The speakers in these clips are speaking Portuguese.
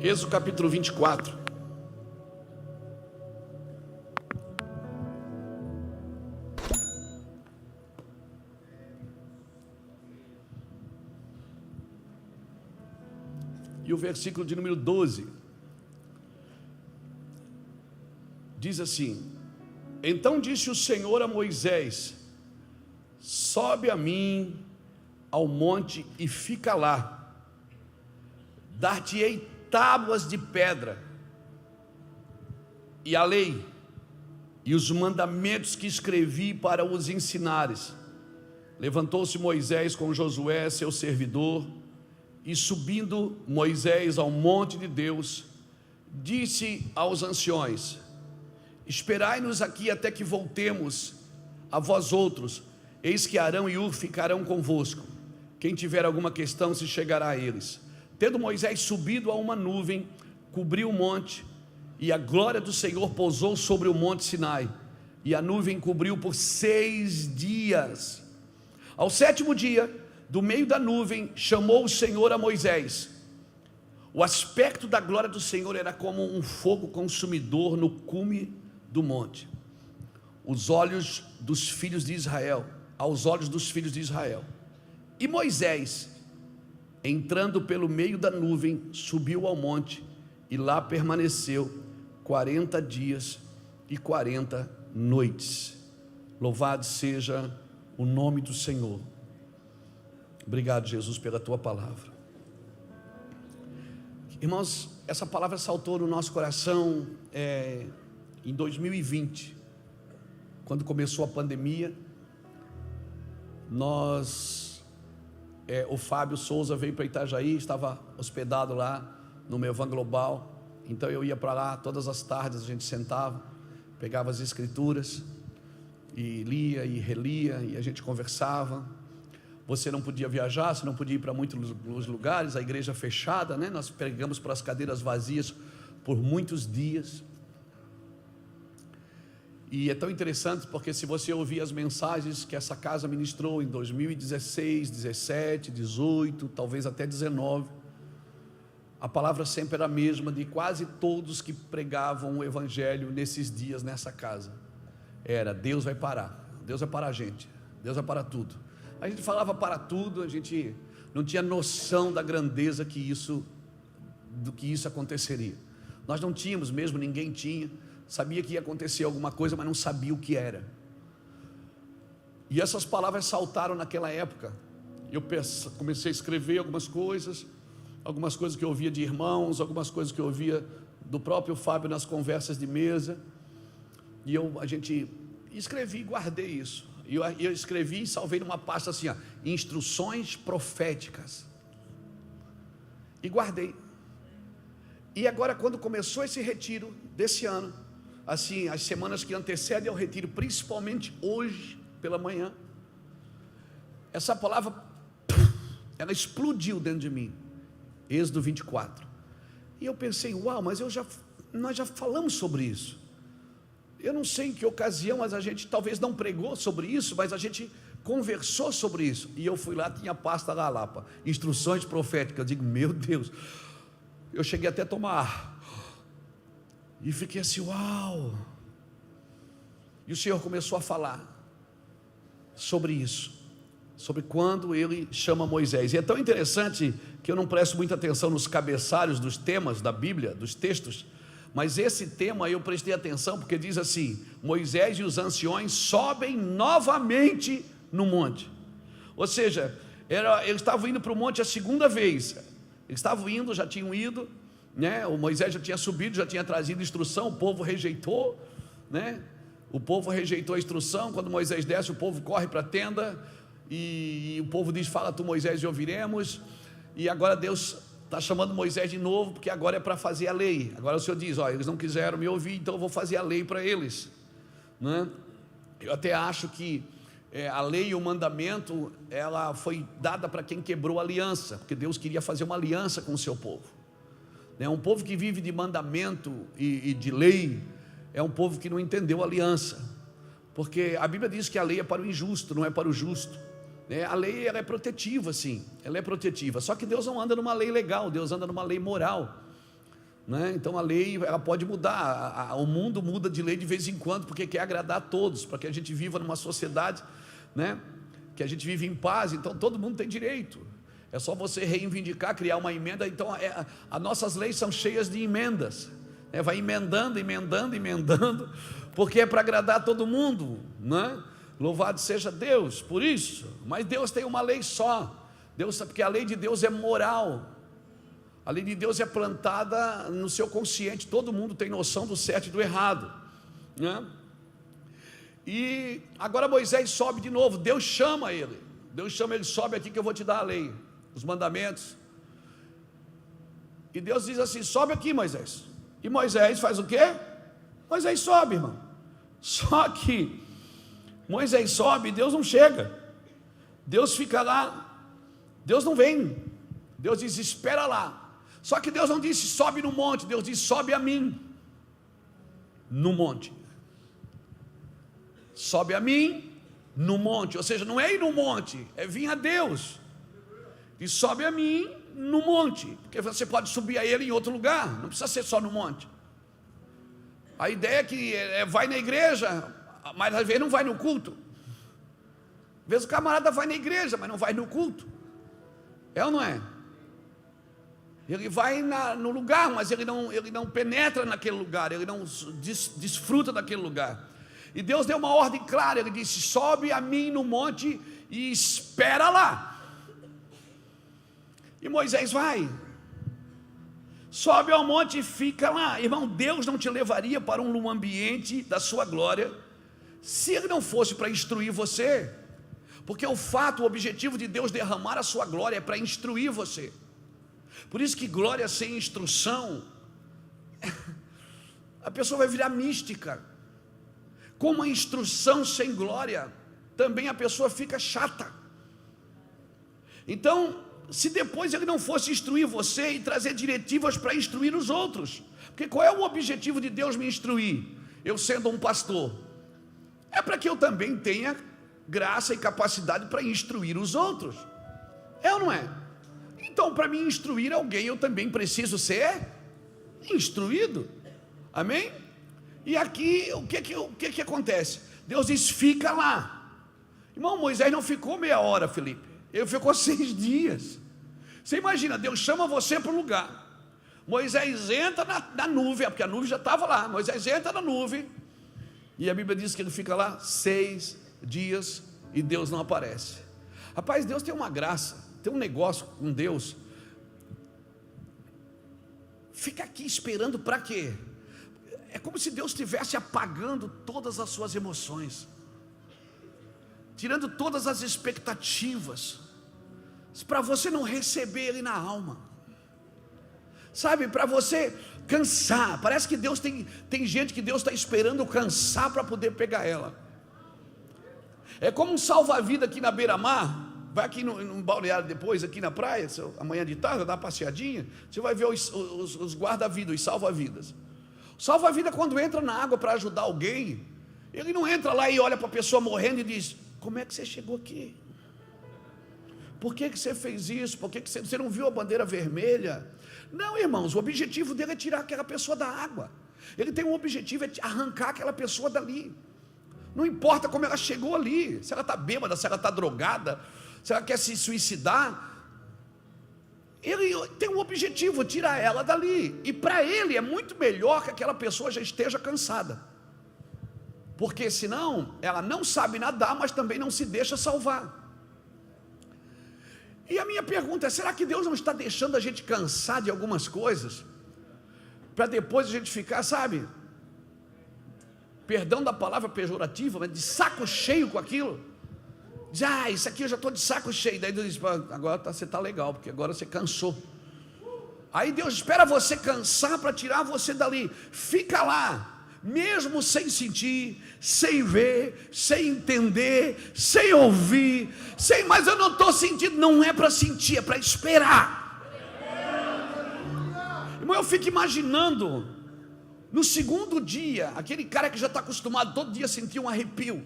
Êxodo capítulo 24. E o versículo de número 12 diz assim: Então disse o Senhor a Moisés: Sobe a mim ao monte e fica lá, dar-te-ei tábuas de pedra, e a lei, e os mandamentos que escrevi para os ensinares. Levantou-se Moisés com Josué, seu servidor, e subindo Moisés ao monte de Deus, disse aos anciões: Esperai-nos aqui até que voltemos a vós outros, eis que Arão e Hur ficarão convosco. Quem tiver alguma questão se chegará a eles. Tendo Moisés subido a uma nuvem, cobriu o monte, e a glória do Senhor pousou sobre o monte Sinai, e a nuvem cobriu por 6 dias. Ao 7º dia, do meio da nuvem, chamou o Senhor a Moisés. O aspecto da glória do Senhor era como um fogo consumidor no cume do monte. Aos olhos dos filhos de Israel. E Moisés, entrando pelo meio da nuvem, subiu ao monte, e lá permaneceu 40 dias e 40 noites. Louvado seja o nome do Senhor. Obrigado, Jesus, pela tua palavra. Irmãos, essa palavra saltou no nosso coração em 2020, quando começou a pandemia. O Fábio Souza veio para Itajaí, estava hospedado lá no Mevan Global. Então eu ia para lá todas as tardes, a gente sentava, pegava as escrituras e lia e relia, e a gente conversava. Você não podia viajar, você não podia ir para muitos lugares, a igreja fechada, né? Nós pregamos para as cadeiras vazias por muitos dias. E é tão interessante porque se você ouvir as mensagens que essa casa ministrou em 2016, 17, 18, talvez até 19, a palavra sempre era a mesma de quase todos que pregavam o evangelho nesses dias nessa casa. Era: Deus vai parar a gente, Deus vai parar tudo. A gente falava para tudo, a gente não tinha noção da grandeza do que isso aconteceria. Nós não tínhamos mesmo, ninguém tinha. Sabia que ia acontecer alguma coisa, mas não sabia o que era. E essas palavras saltaram naquela época. Eu comecei a escrever algumas coisas que eu ouvia de irmãos, algumas coisas que eu ouvia do próprio Fábio nas conversas de mesa. E a gente escrevi e guardei isso. E eu escrevi e salvei numa pasta assim, instruções proféticas. E guardei. E agora, quando começou esse retiro desse ano, assim, as semanas que antecedem ao retiro, principalmente hoje pela manhã, essa palavra, ela explodiu dentro de mim. Êxodo 24. E eu pensei: uau, mas nós já falamos sobre isso. Eu não sei em que ocasião, mas a gente talvez não pregou sobre isso, mas a gente conversou sobre isso. E eu fui lá, tinha a pasta lá, instruções proféticas. Eu digo: meu Deus, eu cheguei até a tomar ar. E fiquei assim: uau. E o Senhor começou a falar sobre isso, sobre quando Ele chama Moisés. E é tão interessante que eu não presto muita atenção nos cabeçalhos dos temas da Bíblia, dos textos, mas esse tema eu prestei atenção porque diz assim: Moisés e os anciões sobem novamente no monte. Ou seja, eles estavam indo para o monte a segunda vez. Eles estavam indo, já tinham ido, né? O Moisés já tinha subido, já tinha trazido instrução, o povo rejeitou, né? O povo rejeitou a instrução. Quando Moisés desce, o povo corre para a tenda, e o povo diz: fala tu, Moisés, e ouviremos. E agora Deus está chamando Moisés de novo, porque agora é para fazer a lei. Agora o Senhor diz: eles não quiseram me ouvir, então eu vou fazer a lei para eles, né? Eu até acho que a lei e o mandamento, ela foi dada para quem quebrou a aliança, porque Deus queria fazer uma aliança com o seu povo. Um povo que vive de mandamento e de lei é um povo que não entendeu a aliança, porque a Bíblia diz que a lei é para o injusto, não é para o justo. A lei, ela é protetiva, sim, ela é protetiva, só que Deus não anda numa lei legal, Deus anda numa lei moral. né? Então a lei, ela pode mudar, o mundo muda de lei de vez em quando, porque quer agradar a todos, para que a gente viva numa sociedade, né? Que a gente vive em paz. Então todo mundo tem direito, é só você reivindicar, criar uma emenda. Então as nossas leis são cheias de emendas, né? Vai emendando, porque é para agradar todo mundo, né? Louvado seja Deus por isso. Mas Deus tem uma lei só, porque a lei de Deus é moral. A lei de Deus é plantada no seu consciente, todo mundo tem noção do certo e do errado, né? E agora Moisés sobe de novo, Deus chama ele, sobe aqui que eu vou te dar a lei, os mandamentos. E Deus diz assim: sobe aqui, Moisés. E Moisés faz o quê? Moisés sobe, irmão. Só que Moisés sobe e Deus não chega, Deus fica lá, Deus não vem. Deus diz: espera lá. Só que Deus não disse sobe no monte, Deus diz sobe a mim no monte. Sobe a mim no monte, ou seja, não é ir no monte, é vir a Deus. E sobe a mim no monte, porque você pode subir a Ele em outro lugar, não precisa ser só no monte. A ideia é que vai na igreja, mas às vezes não vai no culto. Às vezes o camarada vai na igreja, mas não vai no culto. É ou não é? Ele vai no lugar, mas ele não penetra naquele lugar, ele não desfruta daquele lugar. E Deus deu uma ordem clara, ele disse: sobe a mim no monte e espera lá. E Moisés vai, sobe ao monte e fica lá. Irmão, Deus não te levaria para um ambiente da sua glória se Ele não fosse para instruir você, porque o objetivo de Deus derramar a sua glória é para instruir você. Por isso que glória sem instrução, a pessoa vai virar mística. Com a instrução sem glória, também a pessoa fica chata. Então, se depois Ele não fosse instruir você e trazer diretivas para instruir os outros, porque qual é o objetivo de Deus me instruir? Eu sendo um pastor, é para que eu também tenha graça e capacidade para instruir os outros, é ou não é? Então, para me instruir alguém, eu também preciso ser instruído, amém? E aqui, o que acontece? Deus diz: fica lá. Irmão, Moisés não ficou meia hora, Felipe, ele ficou 6 dias. Você imagina, Deus chama você para um lugar, Moisés entra na nuvem, porque a nuvem já estava lá, Moisés entra na nuvem, e a Bíblia diz que ele fica lá 6 dias, e Deus não aparece. Rapaz, Deus tem uma graça, tem um negócio com Deus. Fica aqui esperando para quê? É como se Deus estivesse apagando todas as suas emoções, tirando todas as expectativas, para você não receber Ele na alma, sabe, para você cansar. Parece que Deus tem gente que Deus está esperando cansar para poder pegar ela. É como um salva-vida aqui na beira-mar. Vai aqui no balneário depois, aqui na praia, amanhã de tarde, dá uma passeadinha, você vai ver os guarda-vidas, os salva-vidas. O salva-vida, quando entra na água para ajudar alguém, ele não entra lá e olha para a pessoa morrendo e diz: como é que você chegou aqui? Por que você fez isso? Por que você não viu a bandeira vermelha? Não, irmãos, o objetivo dele é tirar aquela pessoa da água. Ele tem um objetivo, é arrancar aquela pessoa dali. Não importa como ela chegou ali, se ela está bêbada, se ela está drogada, se ela quer se suicidar, Ele tem um objetivo: tirar ela dali. E para Ele é muito melhor que aquela pessoa já esteja cansada, porque senão ela não sabe nadar, mas também não se deixa salvar. E a minha pergunta é: será que Deus não está deixando a gente cansar de algumas coisas, para depois a gente ficar, sabe, perdão da palavra pejorativa, mas de saco cheio com aquilo? Diz: isso aqui eu já estou de saco cheio. Daí Deus diz: agora você está legal, porque agora você cansou. Aí Deus espera você cansar para tirar você dali. Fica lá, mesmo sem sentir, sem ver, sem entender, sem ouvir, mas eu não estou sentindo. Não é para sentir, é para esperar. Irmão, eu fico imaginando, no segundo dia, aquele cara que já está acostumado todo dia a sentir um arrepio,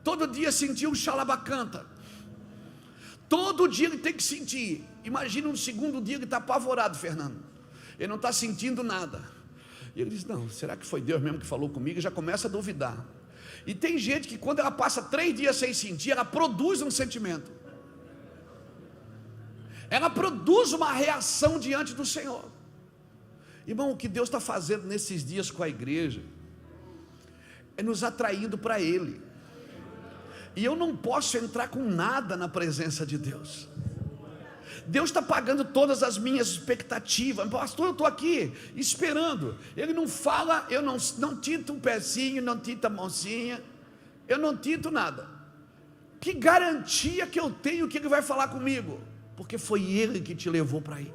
todo dia sentir um xalabacanta, todo dia ele tem que sentir. Imagina no segundo dia ele está apavorado, Fernando. ele não está sentindo nada. E ele diz: não, será que foi Deus mesmo que falou comigo? E já começa a duvidar. E tem gente que quando ela passa 3 dias sem sentir, ela produz um sentimento, ela produz uma reação diante do Senhor. Irmão, o que Deus está fazendo nesses dias com a igreja é nos atraindo para Ele. E eu não posso entrar com nada na presença de Deus. Deus está pagando todas as minhas expectativas. Pastor, eu estou aqui esperando. Ele não fala, eu não tinto um pezinho, não tinto a mãozinha, eu não tinto nada. Que garantia que eu tenho que Ele vai falar comigo? Porque foi Ele que te levou para aí.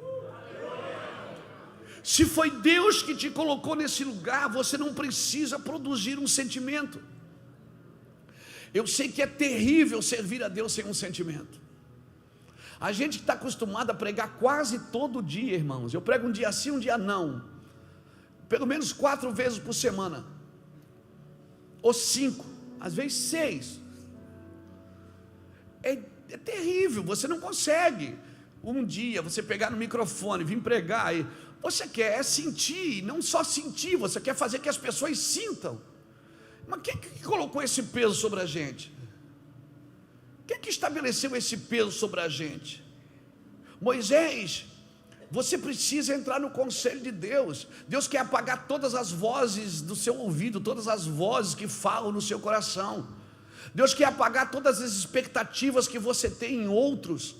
Se foi Deus que te colocou nesse lugar, você não precisa produzir um sentimento. Eu sei que é terrível servir a Deus sem um sentimento. A gente está acostumado a pregar quase todo dia, irmãos. Eu prego um dia sim, um dia não. Pelo menos 4 vezes por semana. Ou 5, às vezes 6. É terrível, você não consegue. Um dia você pegar no microfone, vir pregar, e você quer sentir, não só sentir, você quer fazer que as pessoas sintam. Mas quem que colocou esse peso sobre a gente? Quem que estabeleceu esse peso sobre a gente? Moisés, você precisa entrar no conselho de Deus. Deus quer apagar todas as vozes do seu ouvido, todas as vozes que falam no seu coração. Deus quer apagar todas as expectativas que você tem em outros,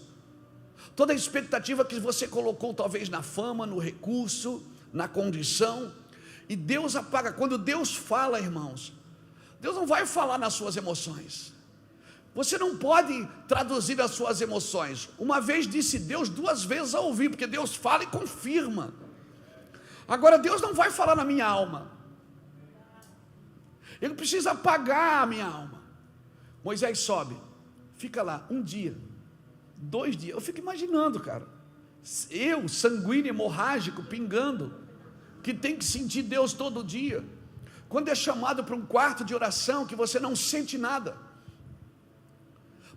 toda a expectativa que você colocou talvez na fama, no recurso, na condição. E Deus apaga. Quando Deus fala, irmãos, Deus não vai falar nas suas emoções. Você não pode traduzir as suas emoções. Uma vez disse Deus, 2 vezes a ouvir, porque Deus fala e confirma. Agora Deus não vai falar na minha alma. Ele precisa apagar a minha alma. Moisés sobe, fica lá 1 dia, 2 dias. Eu fico imaginando, cara, eu, sanguíneo, hemorrágico, pingando, que tem que sentir Deus todo dia. Quando é chamado para um quarto de oração, que você não sente nada,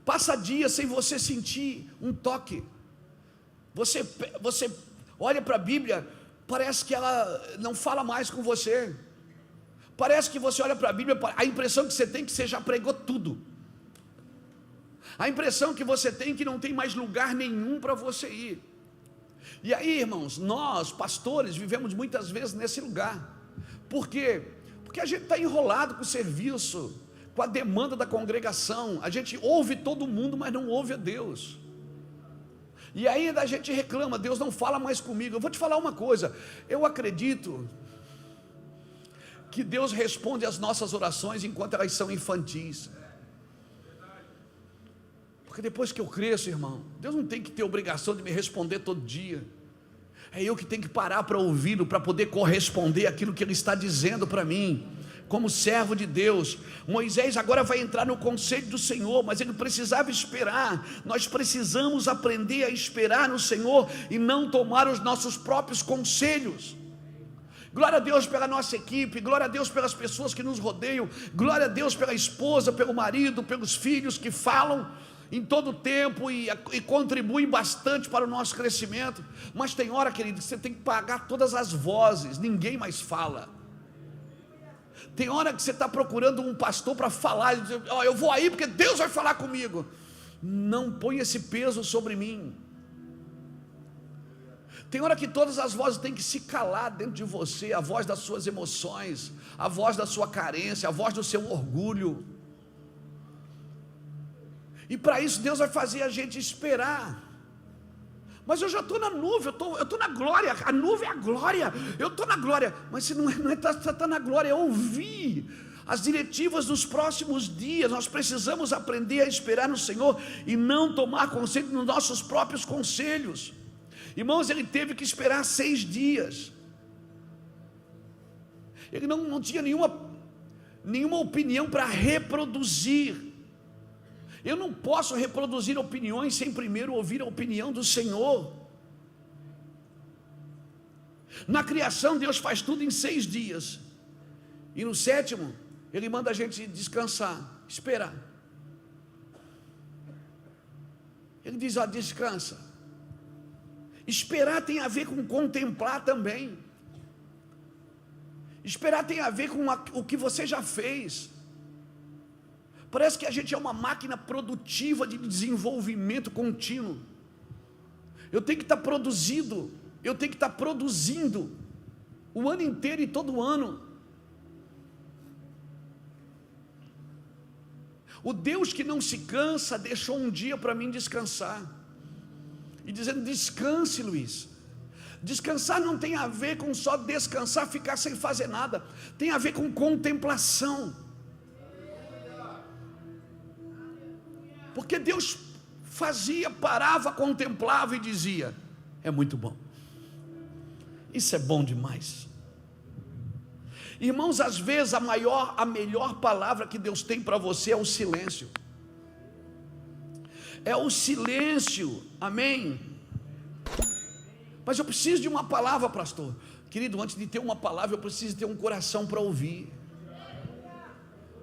passa dias sem você sentir um toque. Você olha para a Bíblia, parece que ela não fala mais com você. Parece que você olha para a Bíblia, a impressão que você tem é que você já pregou tudo. A impressão que você tem é que não tem mais lugar nenhum para você ir. E aí, irmãos, nós, pastores, vivemos muitas vezes nesse lugar. Por quê? Porque a gente está enrolado com o serviço, com a demanda da congregação. A gente ouve todo mundo, mas não ouve a Deus. E ainda a gente reclama: Deus não fala mais comigo. Eu vou te falar uma coisa, eu acredito que Deus responde às nossas orações enquanto elas são infantis. Porque depois que eu cresço, irmão, Deus não tem que ter obrigação de me responder todo dia. É eu que tenho que parar para ouvi-lo, para poder corresponder àquilo que Ele está dizendo para mim, como servo de Deus. Moisés agora vai entrar no conselho do Senhor, mas ele precisava esperar. Nós precisamos aprender a esperar no Senhor e não tomar os nossos próprios conselhos. Glória a Deus pela nossa equipe, glória a Deus pelas pessoas que nos rodeiam, glória a Deus pela esposa, pelo marido, pelos filhos que falam em todo o tempo e contribuem bastante para o nosso crescimento. Mas tem hora, querido, que você tem que pagar todas as vozes, ninguém mais fala. Tem hora que você está procurando um pastor para falar, dizer: oh, eu vou aí porque Deus vai falar comigo. Não põe esse peso sobre mim. Tem hora que todas as vozes têm que se calar dentro de você, a voz das suas emoções, a voz da sua carência, a voz do seu orgulho. E para isso Deus vai fazer a gente esperar. Mas eu já estou na nuvem, eu estou na glória, a nuvem é a glória, eu estou na glória. Mas se não é estar na glória, é ouvir as diretivas dos próximos dias. Nós precisamos aprender a esperar no Senhor e não tomar conselho nos nossos próprios conselhos. Irmãos, ele teve que esperar 6 dias. Ele não tinha nenhuma opinião para reproduzir. Eu não posso reproduzir opiniões sem primeiro ouvir a opinião do Senhor. Na criação, Deus faz tudo em 6 dias. E no 7º, Ele manda a gente descansar, esperar. Ele diz: ó, descansa. Esperar tem a ver com contemplar também. Esperar tem a ver com o que você já fez. Parece que a gente é uma máquina produtiva de desenvolvimento contínuo. Eu tenho que estar produzindo o ano inteiro e todo ano. O Deus que não se cansa deixou um dia para mim descansar, e dizendo: descanse, Luiz. Descansar não tem a ver com só descansar, ficar sem fazer nada, tem a ver com contemplação. Porque Deus fazia, parava, contemplava e dizia: é muito bom, isso é bom demais. Irmãos, às vezes a melhor palavra que Deus tem para você é o silêncio. É o silêncio, amém? Mas eu preciso de uma palavra, pastor. Querido, antes de ter uma palavra, eu preciso ter um coração para ouvir.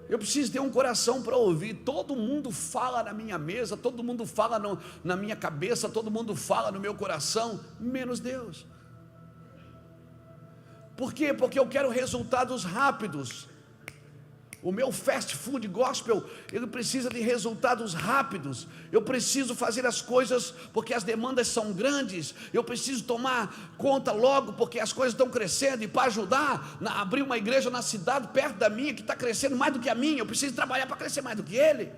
Eu preciso ter um coração para ouvir. Todo mundo fala na minha mesa, todo mundo fala na minha cabeça, todo mundo fala no meu coração, menos Deus. Por quê? Porque eu quero resultados rápidos. O meu fast food gospel, ele precisa de resultados rápidos. Eu preciso fazer as coisas porque as demandas são grandes. Eu preciso tomar conta logo porque as coisas estão crescendo. E para ajudar a abrir uma igreja na cidade perto da minha, que está crescendo mais do que a minha, eu preciso trabalhar para crescer mais do que ele.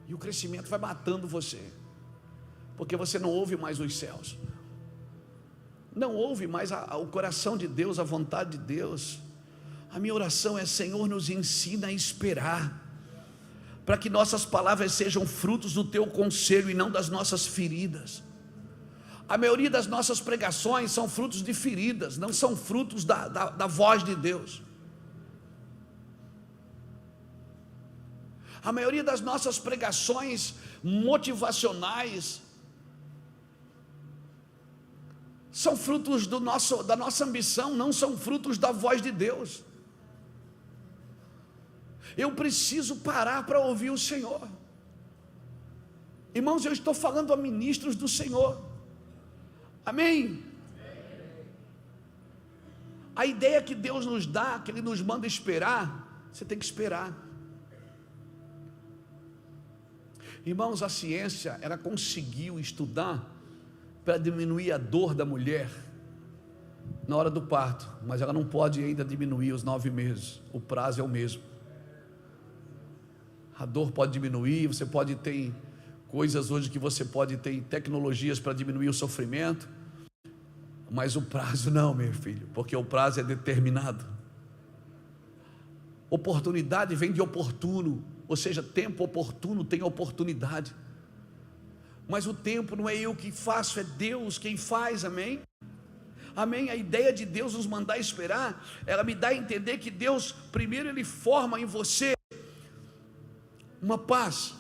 E o crescimento vai matando você, porque você não ouve mais os céus, não ouve mais o coração de Deus, a vontade de Deus. A minha oração é: Senhor, nos ensina a esperar, para que nossas palavras sejam frutos do teu conselho e não das nossas feridas. A maioria das nossas pregações são frutos de feridas, não são frutos da voz de Deus. A maioria das nossas pregações motivacionais são frutos da nossa ambição, não são frutos da voz de Deus. Eu preciso parar para ouvir o Senhor. Irmãos, eu estou falando a ministros do Senhor, amém? A ideia que Deus nos dá, que Ele nos manda esperar, você tem que esperar. Irmãos, a ciência, ela conseguiu estudar para diminuir a dor da mulher na hora do parto, mas ela não pode ainda diminuir os 9 meses, o prazo é o mesmo. A dor pode diminuir, você pode ter coisas hoje que você pode ter tecnologias para diminuir o sofrimento, mas o prazo não, meu filho, porque o prazo é determinado. Oportunidade vem de oportuno, ou seja, tempo oportuno tem oportunidade. Mas o tempo não é eu que faço, é Deus quem faz, amém? Amém? A ideia de Deus nos mandar esperar, ela me dá a entender que Deus, primeiro Ele forma em você uma paz,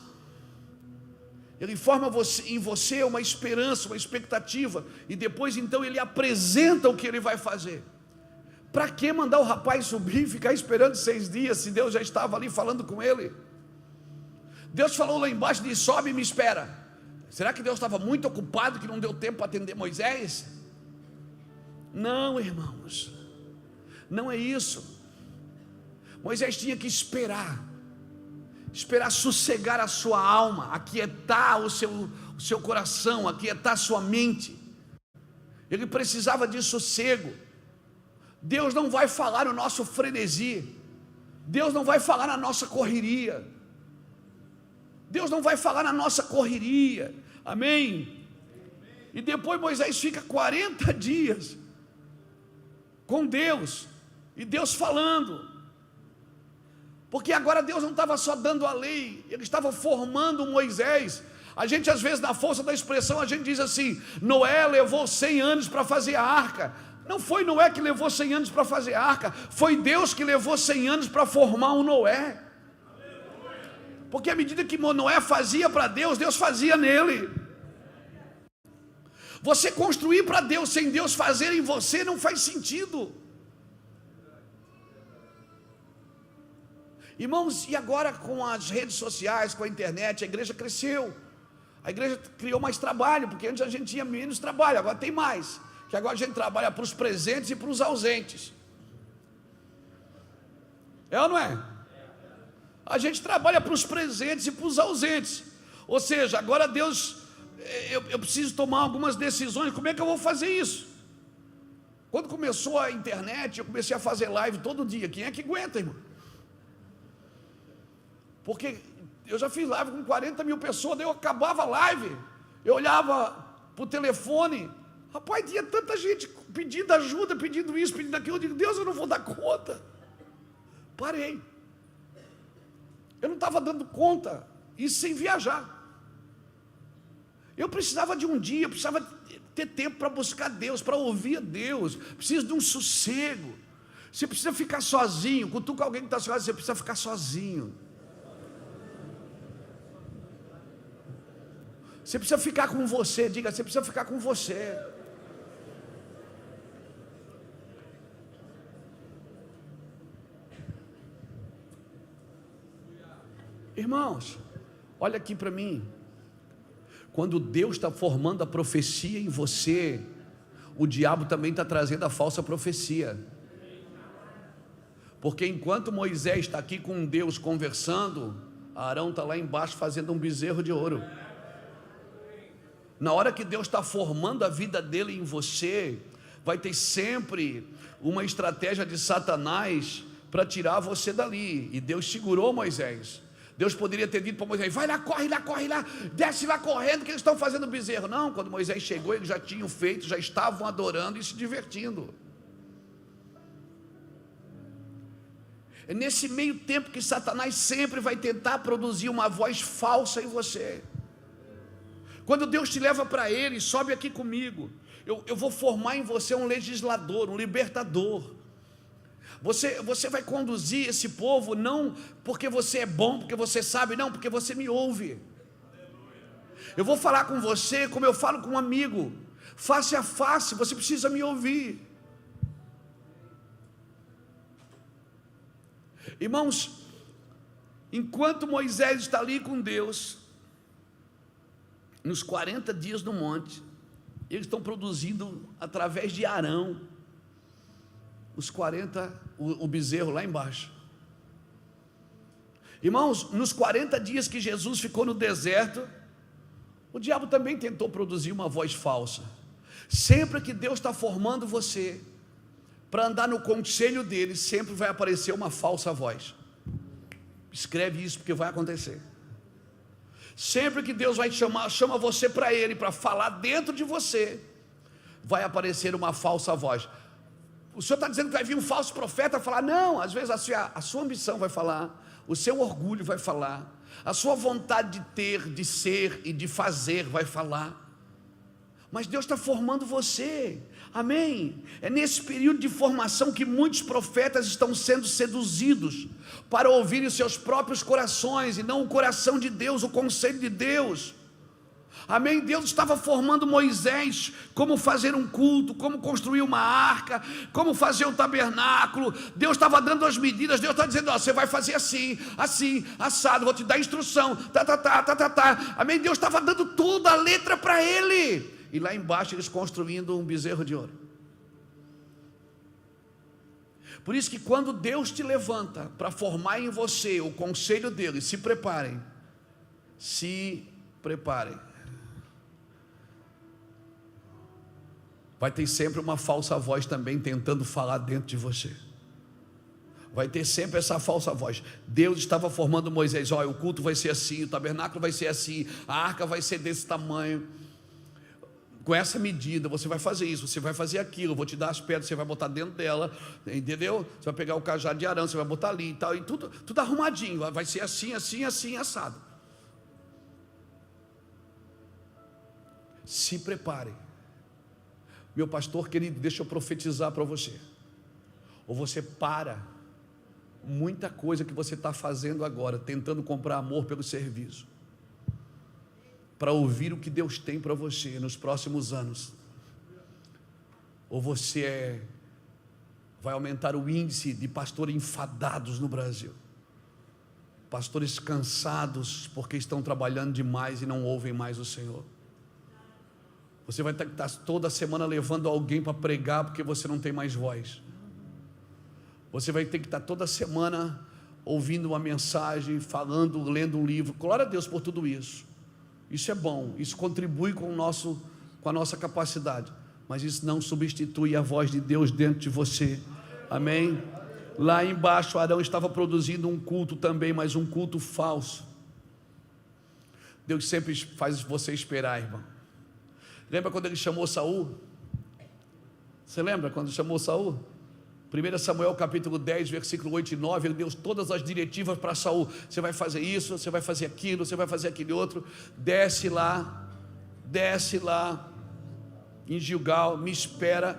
Ele forma em você uma esperança, uma expectativa, e depois então Ele apresenta o que Ele vai fazer. Para que mandar o rapaz subir e ficar esperando 6 dias, se Deus já estava ali falando com ele? Deus falou lá embaixo, disse: sobe e me espera. Será que Deus estava muito ocupado que não deu tempo para atender Moisés? Não, irmãos, não é isso. Moisés tinha que esperar sossegar a sua alma, aquietar o seu coração, aquietar a sua mente. Ele precisava de sossego. Deus não vai falar no nosso frenesi, Deus não vai falar na nossa correria, Deus não vai falar na nossa correria, amém? E depois Moisés fica 40 dias com Deus, e Deus falando, porque agora Deus não estava só dando a lei, Ele estava formando Moisés. A gente às vezes, na força da expressão, a gente diz assim: Noé levou 100 anos para fazer a arca. Não foi Noé que levou 100 anos para fazer a arca, foi Deus que levou 100 anos para formar um Noé. Porque à medida que Noé fazia para Deus, Deus fazia nele. Você construir para Deus sem Deus fazer em você não faz sentido. Irmãos, e agora com as redes sociais, com a internet, a igreja cresceu. A igreja criou mais trabalho, porque antes a gente tinha menos trabalho, agora tem mais. Que agora a gente trabalha para os presentes e para os ausentes. É ou não é? A gente trabalha para os presentes e para os ausentes. Ou seja, agora Deus, eu preciso tomar algumas decisões. Como é que eu vou fazer isso? Quando começou a internet, eu comecei a fazer live todo dia. Quem é que aguenta, irmão? Porque eu já fiz live com 40 mil pessoas, daí eu acabava a live, eu olhava para o telefone, rapaz, tinha tanta gente pedindo ajuda, pedindo isso, pedindo aquilo. Eu digo, Deus, eu não vou dar conta. Parei. Eu não estava dando conta, isso sem viajar. Eu precisava de um dia, eu precisava ter tempo para buscar Deus, para ouvir a Deus. Preciso de um sossego. Você precisa ficar sozinho. Cutuca alguém que está sozinho, você precisa ficar sozinho. Você precisa ficar com você. Diga, você precisa ficar com você. Irmãos, olha aqui para mim. Quando Deus está formando a profecia em você, o diabo também está trazendo a falsa profecia. Porque enquanto Moisés está aqui com Deus conversando, Arão está lá embaixo fazendo um bezerro de ouro. Na hora que Deus está formando a vida dele em você, vai ter sempre uma estratégia de Satanás para tirar você dali. E Deus segurou Moisés. Deus poderia ter dito para Moisés, vai lá, corre lá, desce lá correndo que eles estão fazendo bezerro. Não, quando Moisés chegou, eles já tinham feito, já estavam adorando e se divertindo. É nesse meio tempo que Satanás sempre vai tentar produzir uma voz falsa em você. Quando Deus te leva para Ele, sobe aqui comigo, eu vou formar em você um legislador, um libertador. Você vai conduzir esse povo não porque você é bom, porque você sabe, não, porque você me ouve. Eu vou falar com você como eu falo com um amigo, face a face, você precisa me ouvir. Irmãos, enquanto Moisés está ali com Deus, nos 40 dias no monte, eles estão produzindo através de Arão, os 40, o bezerro lá embaixo. Irmãos, nos 40 dias que Jesus ficou no deserto, o diabo também tentou produzir uma voz falsa. Sempre que Deus está formando você para andar no conselho dele, sempre vai aparecer uma falsa voz. Escreve isso porque vai acontecer. Sempre que Deus vai chama você para Ele, para falar dentro de você, vai aparecer uma falsa voz. O Senhor está dizendo que vai vir um falso profeta falar? Não, às vezes a sua ambição vai falar, o seu orgulho vai falar, a sua vontade de ter, de ser e de fazer vai falar. Mas Deus está formando você, amém? É nesse período de formação que muitos profetas estão sendo seduzidos para ouvirem os seus próprios corações e não o coração de Deus, o conselho de Deus. Amém? Deus estava formando Moisés como fazer um culto, como construir uma arca, como fazer um tabernáculo. Deus estava dando as medidas. Deus está dizendo, ó, você vai fazer assim, assim, assado, vou te dar instrução, amém? Deus estava dando toda a letra para ele. E lá embaixo eles construindo um bezerro de ouro. Por isso que quando Deus te levanta para formar em você o conselho dele, se preparem. Vai ter sempre uma falsa voz também tentando falar dentro de você. Vai ter sempre essa falsa voz. Deus estava formando Moisés, olha, o culto vai ser assim, o tabernáculo vai ser assim, a arca vai ser desse tamanho, com essa medida, você vai fazer isso, você vai fazer aquilo, eu vou te dar as pedras, você vai botar dentro dela, entendeu? Você vai pegar o cajado de Arão, você vai botar ali e tal, e tudo arrumadinho, vai ser assim, assim, assim, assado. Se prepare. Meu pastor querido, deixa eu profetizar para você. Ou você para muita coisa que você está fazendo agora, tentando comprar amor pelo serviço, para ouvir o que Deus tem para você nos próximos anos. Ou você vai aumentar o índice de pastores enfadados no Brasil. pastores cansados porque estão trabalhando demais e não ouvem mais o Senhor. Você vai ter que estar toda semana levando alguém para pregar porque você não tem mais voz. Você vai ter que estar toda semana ouvindo uma mensagem, falando, lendo um livro. Glória a Deus por tudo isso. Isso é bom, isso contribui com a nossa capacidade, mas isso não substitui a voz de Deus dentro de você. Amém? Lá embaixo Arão estava produzindo um culto também, mas um culto falso. Deus sempre faz você esperar, irmão. Lembra quando ele chamou Saul? Você lembra quando chamou Saul? 1 Samuel capítulo 10, versículo 8 e 9, ele deu todas as diretivas para Saul. Você vai fazer isso, você vai fazer aquilo, você vai fazer aquele outro. Desce lá em Gilgal, me espera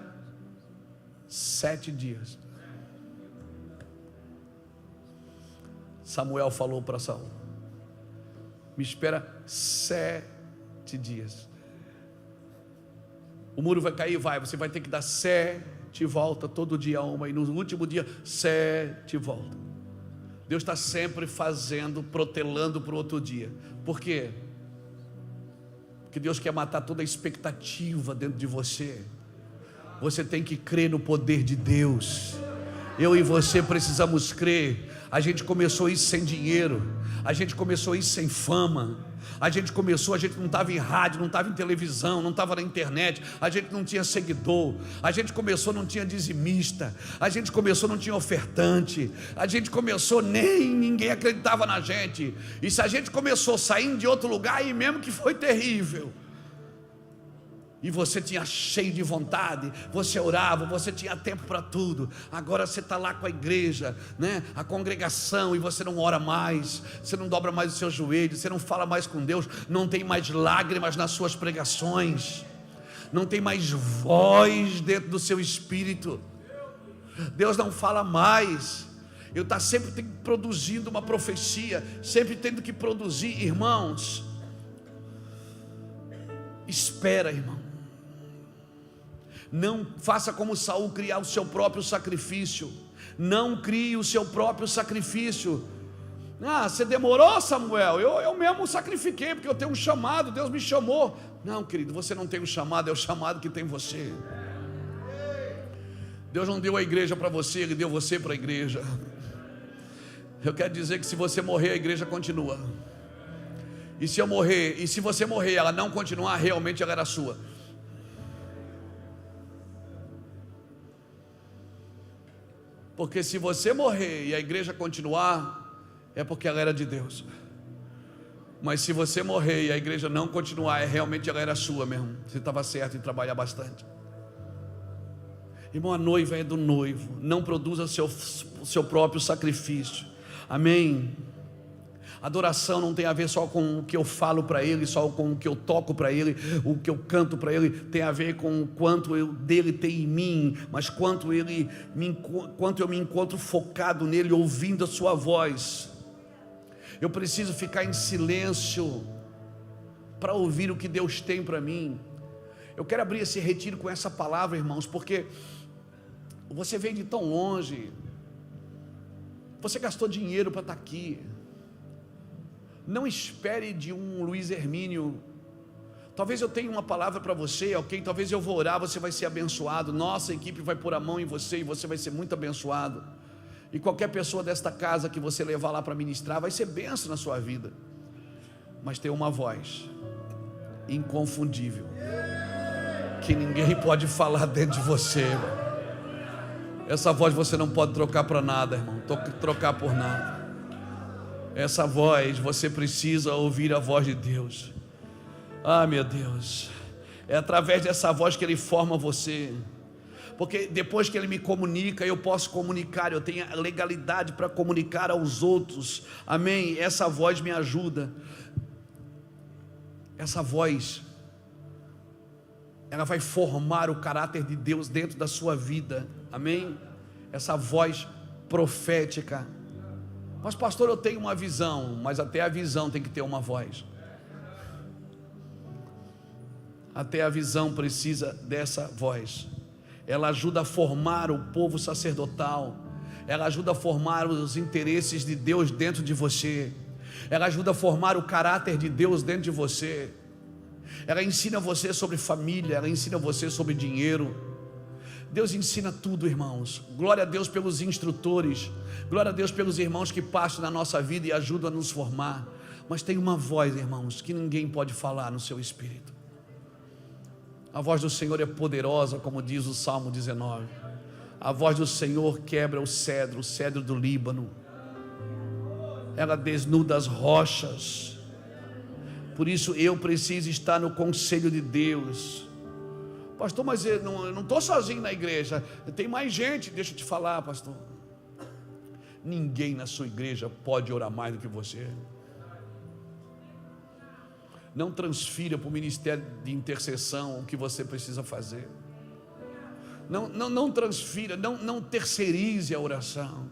7 dias. Samuel falou para Saul: me espera 7 dias. O muro vai cair, você vai ter que dar 7 voltas, todo dia uma, e no último dia 7 voltas. Deus está sempre fazendo, protelando para o outro dia. Por quê? Porque Deus quer matar toda a expectativa dentro de você. Você tem que crer no poder de Deus. Eu e você precisamos crer. A gente começou isso sem dinheiro, a gente começou isso sem fama, a gente não estava em rádio, não estava em televisão, não estava na internet, a gente não tinha seguidor, a gente começou, não tinha dizimista, a gente começou, não tinha ofertante, a gente começou, nem ninguém acreditava na gente. E se a gente começou saindo de outro lugar, aí mesmo que foi terrível, e você tinha cheio de vontade, você orava, você tinha tempo para tudo. Agora você está lá com a igreja, né? A congregação, e você não ora mais, você não dobra mais os seus joelhos, você não fala mais com Deus, não tem mais lágrimas nas suas pregações, não tem mais voz dentro do seu espírito. Deus não fala mais. Eu estou sempre produzindo uma profecia, sempre tendo que produzir. Irmãos, espera, irmão. Não faça como Saul, criar o seu próprio sacrifício. Não crie o seu próprio sacrifício. Você demorou, Samuel? Eu mesmo sacrifiquei, porque eu tenho um chamado, Deus me chamou. Não, querido, você não tem um chamado, é o chamado que tem você. Deus não deu a igreja para você, Ele deu você para a igreja. Eu quero dizer que se você morrer, a igreja continua. E se eu morrer, e se você morrer, ela não continuar, realmente ela era sua. Porque se você morrer e a igreja continuar, é porque ela era de Deus. Mas se você morrer e a igreja não continuar, realmente ela era sua mesmo. Você estava certo em trabalhar bastante. Irmão, a noiva é do noivo. Não produza o seu próprio sacrifício. Amém? Adoração não tem a ver só com o que eu falo para Ele, só com o que eu toco para Ele, o que eu canto para Ele. Tem a ver com o quanto dele tem em mim, mas quanto eu me encontro focado nele, ouvindo a sua voz. Eu preciso ficar em silêncio para ouvir o que Deus tem para mim. Eu quero abrir esse retiro com essa palavra, irmãos, porque você veio de tão longe, você gastou dinheiro para estar aqui. Não espere de um Luiz Hermínio. Talvez eu tenha uma palavra para você, ok? Talvez eu vou orar, você vai ser abençoado. Nossa equipe vai pôr a mão em você e você vai ser muito abençoado. E qualquer pessoa desta casa que você levar lá para ministrar vai ser bênção na sua vida. Mas tem uma voz inconfundível que ninguém pode falar dentro de você, irmão. Essa voz você não pode trocar para nada, irmão. Trocar por nada. Essa voz, você precisa ouvir a voz de Deus. Meu Deus, é através dessa voz que Ele forma você. Porque depois que Ele me comunica, eu posso comunicar, eu tenho a legalidade para comunicar aos outros. Amém? Essa voz me ajuda. Essa voz, ela vai formar o caráter de Deus dentro da sua vida. Amém? Essa voz profética. Mas pastor, eu tenho uma visão, mas até a visão tem que ter uma voz. Até a visão precisa dessa voz. Ela ajuda a formar o povo sacerdotal. ela ajuda a formar os interesses de Deus dentro de você, ela ajuda a formar o caráter de Deus dentro de você, ela ensina você sobre família, ela ensina você sobre dinheiro. Deus ensina tudo, irmãos. Glória a Deus pelos instrutores, glória a Deus pelos irmãos que passam na nossa vida e ajudam a nos formar. Mas tem uma voz, irmãos, que ninguém pode falar no seu espírito. A voz do Senhor é poderosa, como diz o Salmo 19. A voz do Senhor quebra o cedro do Líbano. Ela desnuda as rochas. Por isso eu preciso estar no conselho de Deus. Pastor, mas eu não estou sozinho na igreja, tem mais gente. Deixa eu te falar, pastor, ninguém na sua igreja pode orar mais do que você. Não transfira para o ministério de intercessão o que você precisa fazer. Não transfira, não terceirize a oração.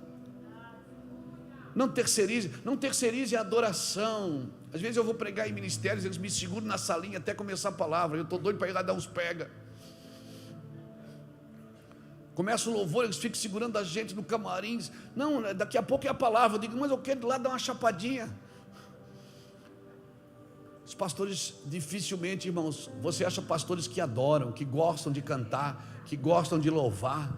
Não terceirize a adoração. Às vezes eu vou pregar em ministérios, eles me seguram na salinha até começar a palavra. Eu estou doido para ir lá dar uns pega. Começa o louvor, eles ficam segurando a gente no camarim. Não, daqui a pouco é a palavra. Eu digo, mas eu quero ir lá dar uma chapadinha. Os pastores, dificilmente, irmãos, você acha pastores que adoram, que gostam de cantar, que gostam de louvar,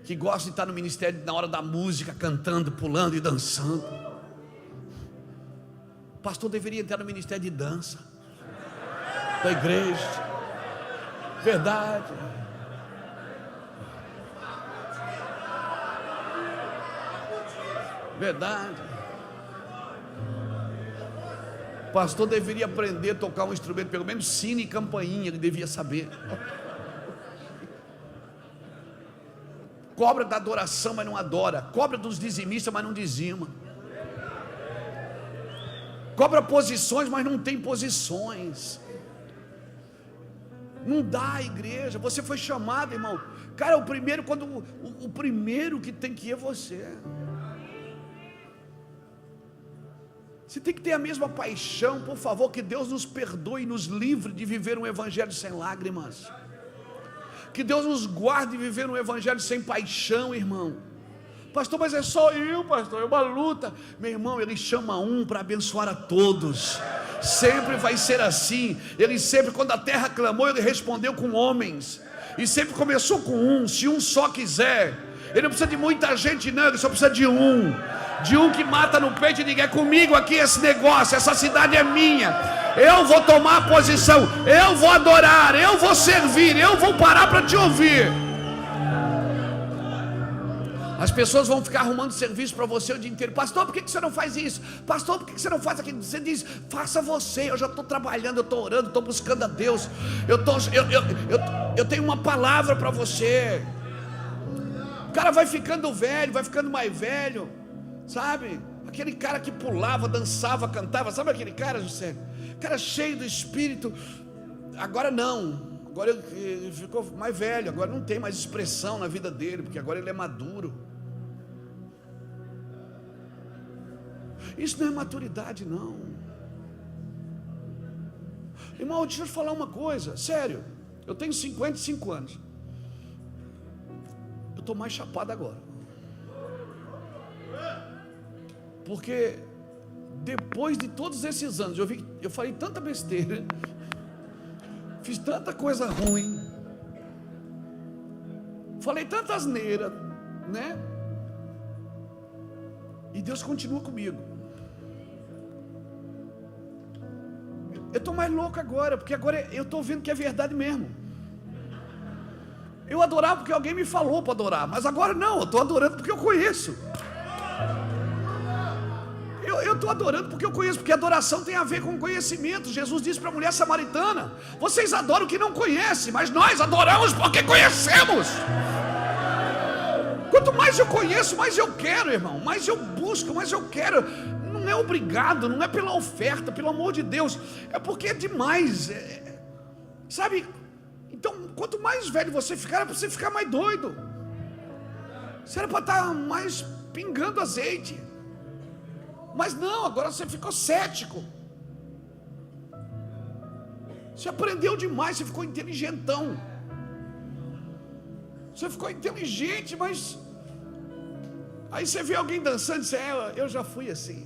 que gostam de estar no ministério na hora da música, cantando, pulando e dançando. O pastor deveria entrar no ministério de dança da igreja. Verdade. Verdade. O pastor deveria aprender a tocar um instrumento, pelo menos sino e campainha, ele devia saber. Cobra da adoração, mas não adora. Cobra dos dizimistas, mas não dizima. Cobra posições, mas não tem posições. Não dá, igreja. Você foi chamado, irmão. Cara, o primeiro que tem que ir é você. Você tem que ter a mesma paixão, por favor, que Deus nos perdoe e nos livre de viver um evangelho sem lágrimas. Que Deus nos guarde de viver um evangelho sem paixão, irmão. Pastor, mas é só eu, pastor, é uma luta. Meu irmão, Ele chama um para abençoar a todos. Sempre vai ser assim. Ele sempre, quando a terra clamou, Ele respondeu com homens. E sempre começou com um. Se um só quiser, Ele não precisa de muita gente não, Ele só precisa de um que mata no peito e diga, é comigo aqui esse negócio, essa cidade é minha, eu vou tomar a posição, eu vou adorar, eu vou servir, eu vou parar para te ouvir. As pessoas vão ficar arrumando serviço para você o dia inteiro. Pastor, por que você não faz isso? Pastor, por que você não faz aquilo? Você diz, faça você. Eu já estou trabalhando, eu estou orando, estou buscando a Deus. Eu tenho uma palavra para você. O cara vai ficando velho, vai ficando mais velho, sabe? Aquele cara que pulava, dançava, cantava, sabe aquele cara, José? Cara cheio do Espírito. Agora não. Agora ele ficou mais velho, agora não tem mais expressão na vida dele, porque agora ele é maduro. Isso não é maturidade, não. Irmão, deixa eu te falar uma coisa, sério. Eu tenho 55 anos. Eu estou mais chapado agora. Porque depois de todos esses anos, eu falei tanta besteira, fiz tanta coisa ruim, falei tanta asneira, né? E Deus continua comigo. Eu estou mais louco agora, porque agora eu estou vendo que é verdade mesmo. Eu adorava porque alguém me falou para adorar, mas agora não, eu estou adorando porque eu conheço. Eu estou adorando porque eu conheço, porque adoração tem a ver com conhecimento. Jesus disse para a mulher samaritana, vocês adoram o que não conhecem, mas nós adoramos porque conhecemos. Quanto mais eu conheço, mais eu quero, irmão, mais eu busco, mais eu quero. Não é obrigado, não é pela oferta, pelo amor de Deus, é porque é demais, sabe? Então, quanto mais velho você ficar, é para você ficar mais doido. Você era para estar mais pingando azeite. Mas não, agora você ficou cético. Você aprendeu demais, você ficou inteligentão. Você ficou inteligente, mas Aí você vê alguém dançando e diz: eu já fui assim.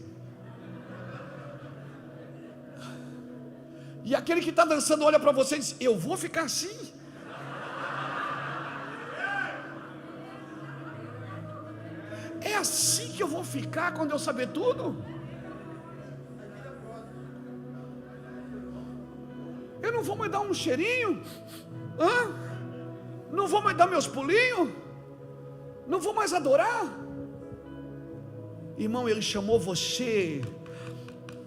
E aquele que está dançando olha para você e diz: eu vou ficar assim. É assim que eu vou ficar quando eu saber tudo? Eu não vou mais dar um cheirinho? Não vou mais dar meus pulinhos? Não vou mais adorar? Irmão, Ele chamou você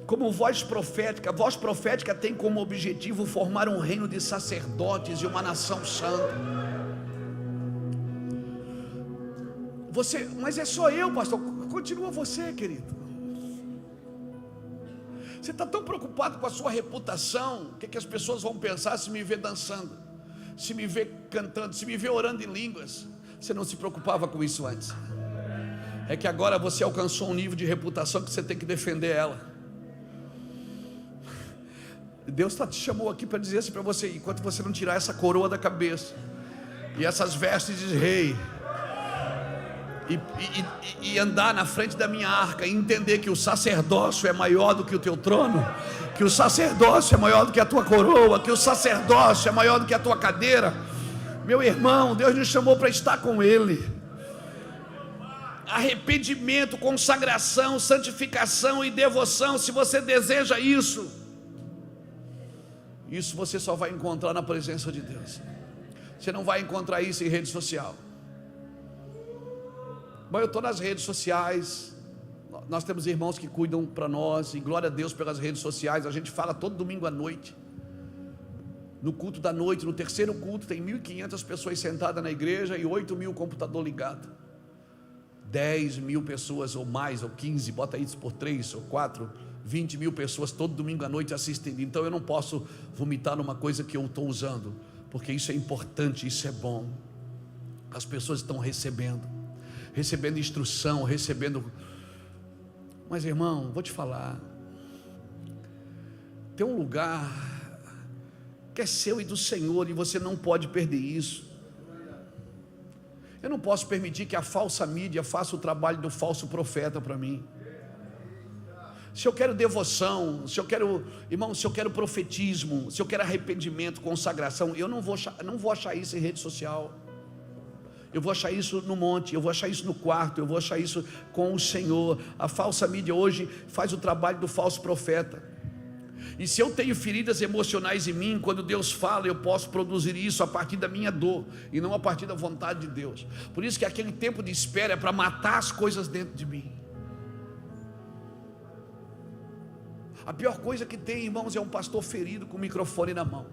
como voz profética. A voz profética tem como objetivo formar um reino de sacerdotes e uma nação santa. Mas é só eu, pastor. Continua você, querido. Você está tão preocupado com a sua reputação. O que as pessoas vão pensar se me ver dançando, se me ver cantando, se me ver orando em línguas? Você não se preocupava com isso antes. É que agora você alcançou um nível de reputação que você tem que defender ela. Deus te chamou aqui para dizer assim para você: enquanto você não tirar essa coroa da cabeça e essas vestes de rei, e andar na frente da minha arca, e entender que o sacerdócio é maior do que o teu trono, que o sacerdócio é maior do que a tua coroa, que o sacerdócio é maior do que a tua cadeira. Meu irmão, Deus nos chamou para estar com Ele. Arrependimento, consagração, santificação e devoção. Se você deseja isso você só vai encontrar na presença de Deus. Você não vai encontrar isso em rede social. Bom, eu estou nas redes sociais. Nós temos irmãos que cuidam para nós, e glória a Deus pelas redes sociais. A gente fala todo domingo à noite. No culto da noite, no terceiro culto, tem 1.500 pessoas sentadas na igreja e 8.000 computador ligado. 10.000 pessoas ou mais, ou 15, bota isso por 3 ou 4, 20.000 pessoas todo domingo à noite assistindo. Então eu não posso vomitar numa coisa que eu estou usando, porque isso é importante, isso é bom. As pessoas estão recebendo instrução, Mas irmão, vou te falar, tem um lugar que é seu e do Senhor, e você não pode perder isso. Eu não posso permitir que a falsa mídia faça o trabalho do falso profeta para mim. Se eu quero devoção, se eu quero profetismo, se eu quero arrependimento, consagração, eu não vou achar isso em rede social. Eu vou achar isso no monte, eu vou achar isso no quarto, eu vou achar isso com o Senhor. A falsa mídia hoje faz o trabalho do falso profeta. E se eu tenho feridas emocionais em mim, quando Deus fala, eu posso produzir isso a partir da minha dor, e não a partir da vontade de Deus. Por isso que aquele tempo de espera é para matar as coisas dentro de mim. A pior coisa que tem, irmãos, é um pastor ferido com o microfone na mão.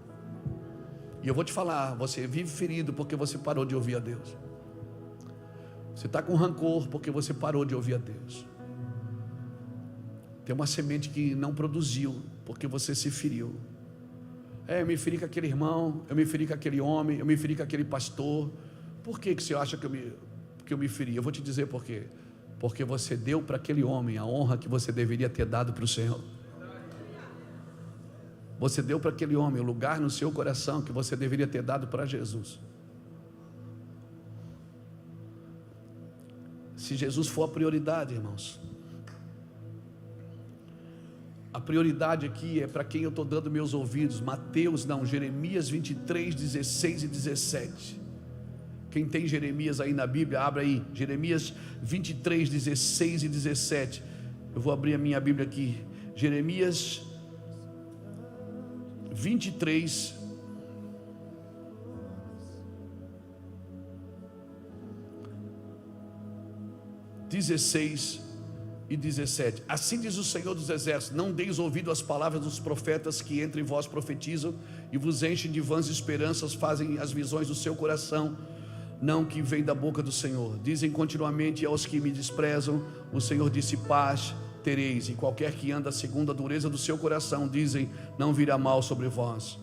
E eu vou te falar, você vive ferido porque você parou de ouvir a Deus. Você está com rancor porque você parou de ouvir a Deus. Tem uma semente que não produziu porque você se feriu. Eu me feri com aquele irmão, eu me feri com aquele homem, eu me feri com aquele pastor. Por que você acha que eu me feri? Eu vou te dizer por quê. Porque você deu para aquele homem a honra que você deveria ter dado para o Senhor. Você deu para aquele homem o lugar no seu coração que você deveria ter dado para Jesus. Se Jesus for a prioridade, irmãos, a prioridade aqui é para quem eu estou dando meus ouvidos. Jeremias 23, 16 e 17. Quem tem Jeremias aí na Bíblia, abra aí, Jeremias 23, 16 e 17. Eu vou abrir a minha Bíblia aqui, Jeremias 23, 16 e 17. Assim diz o Senhor dos Exércitos: não deis ouvido às palavras dos profetas que entre vós profetizam e vos enchem de vãs esperanças, fazem as visões do seu coração, não que vem da boca do Senhor. Dizem continuamente aos que me desprezam: o Senhor disse paz tereis, e qualquer que anda segundo a dureza do seu coração, dizem, não virá mal sobre vós.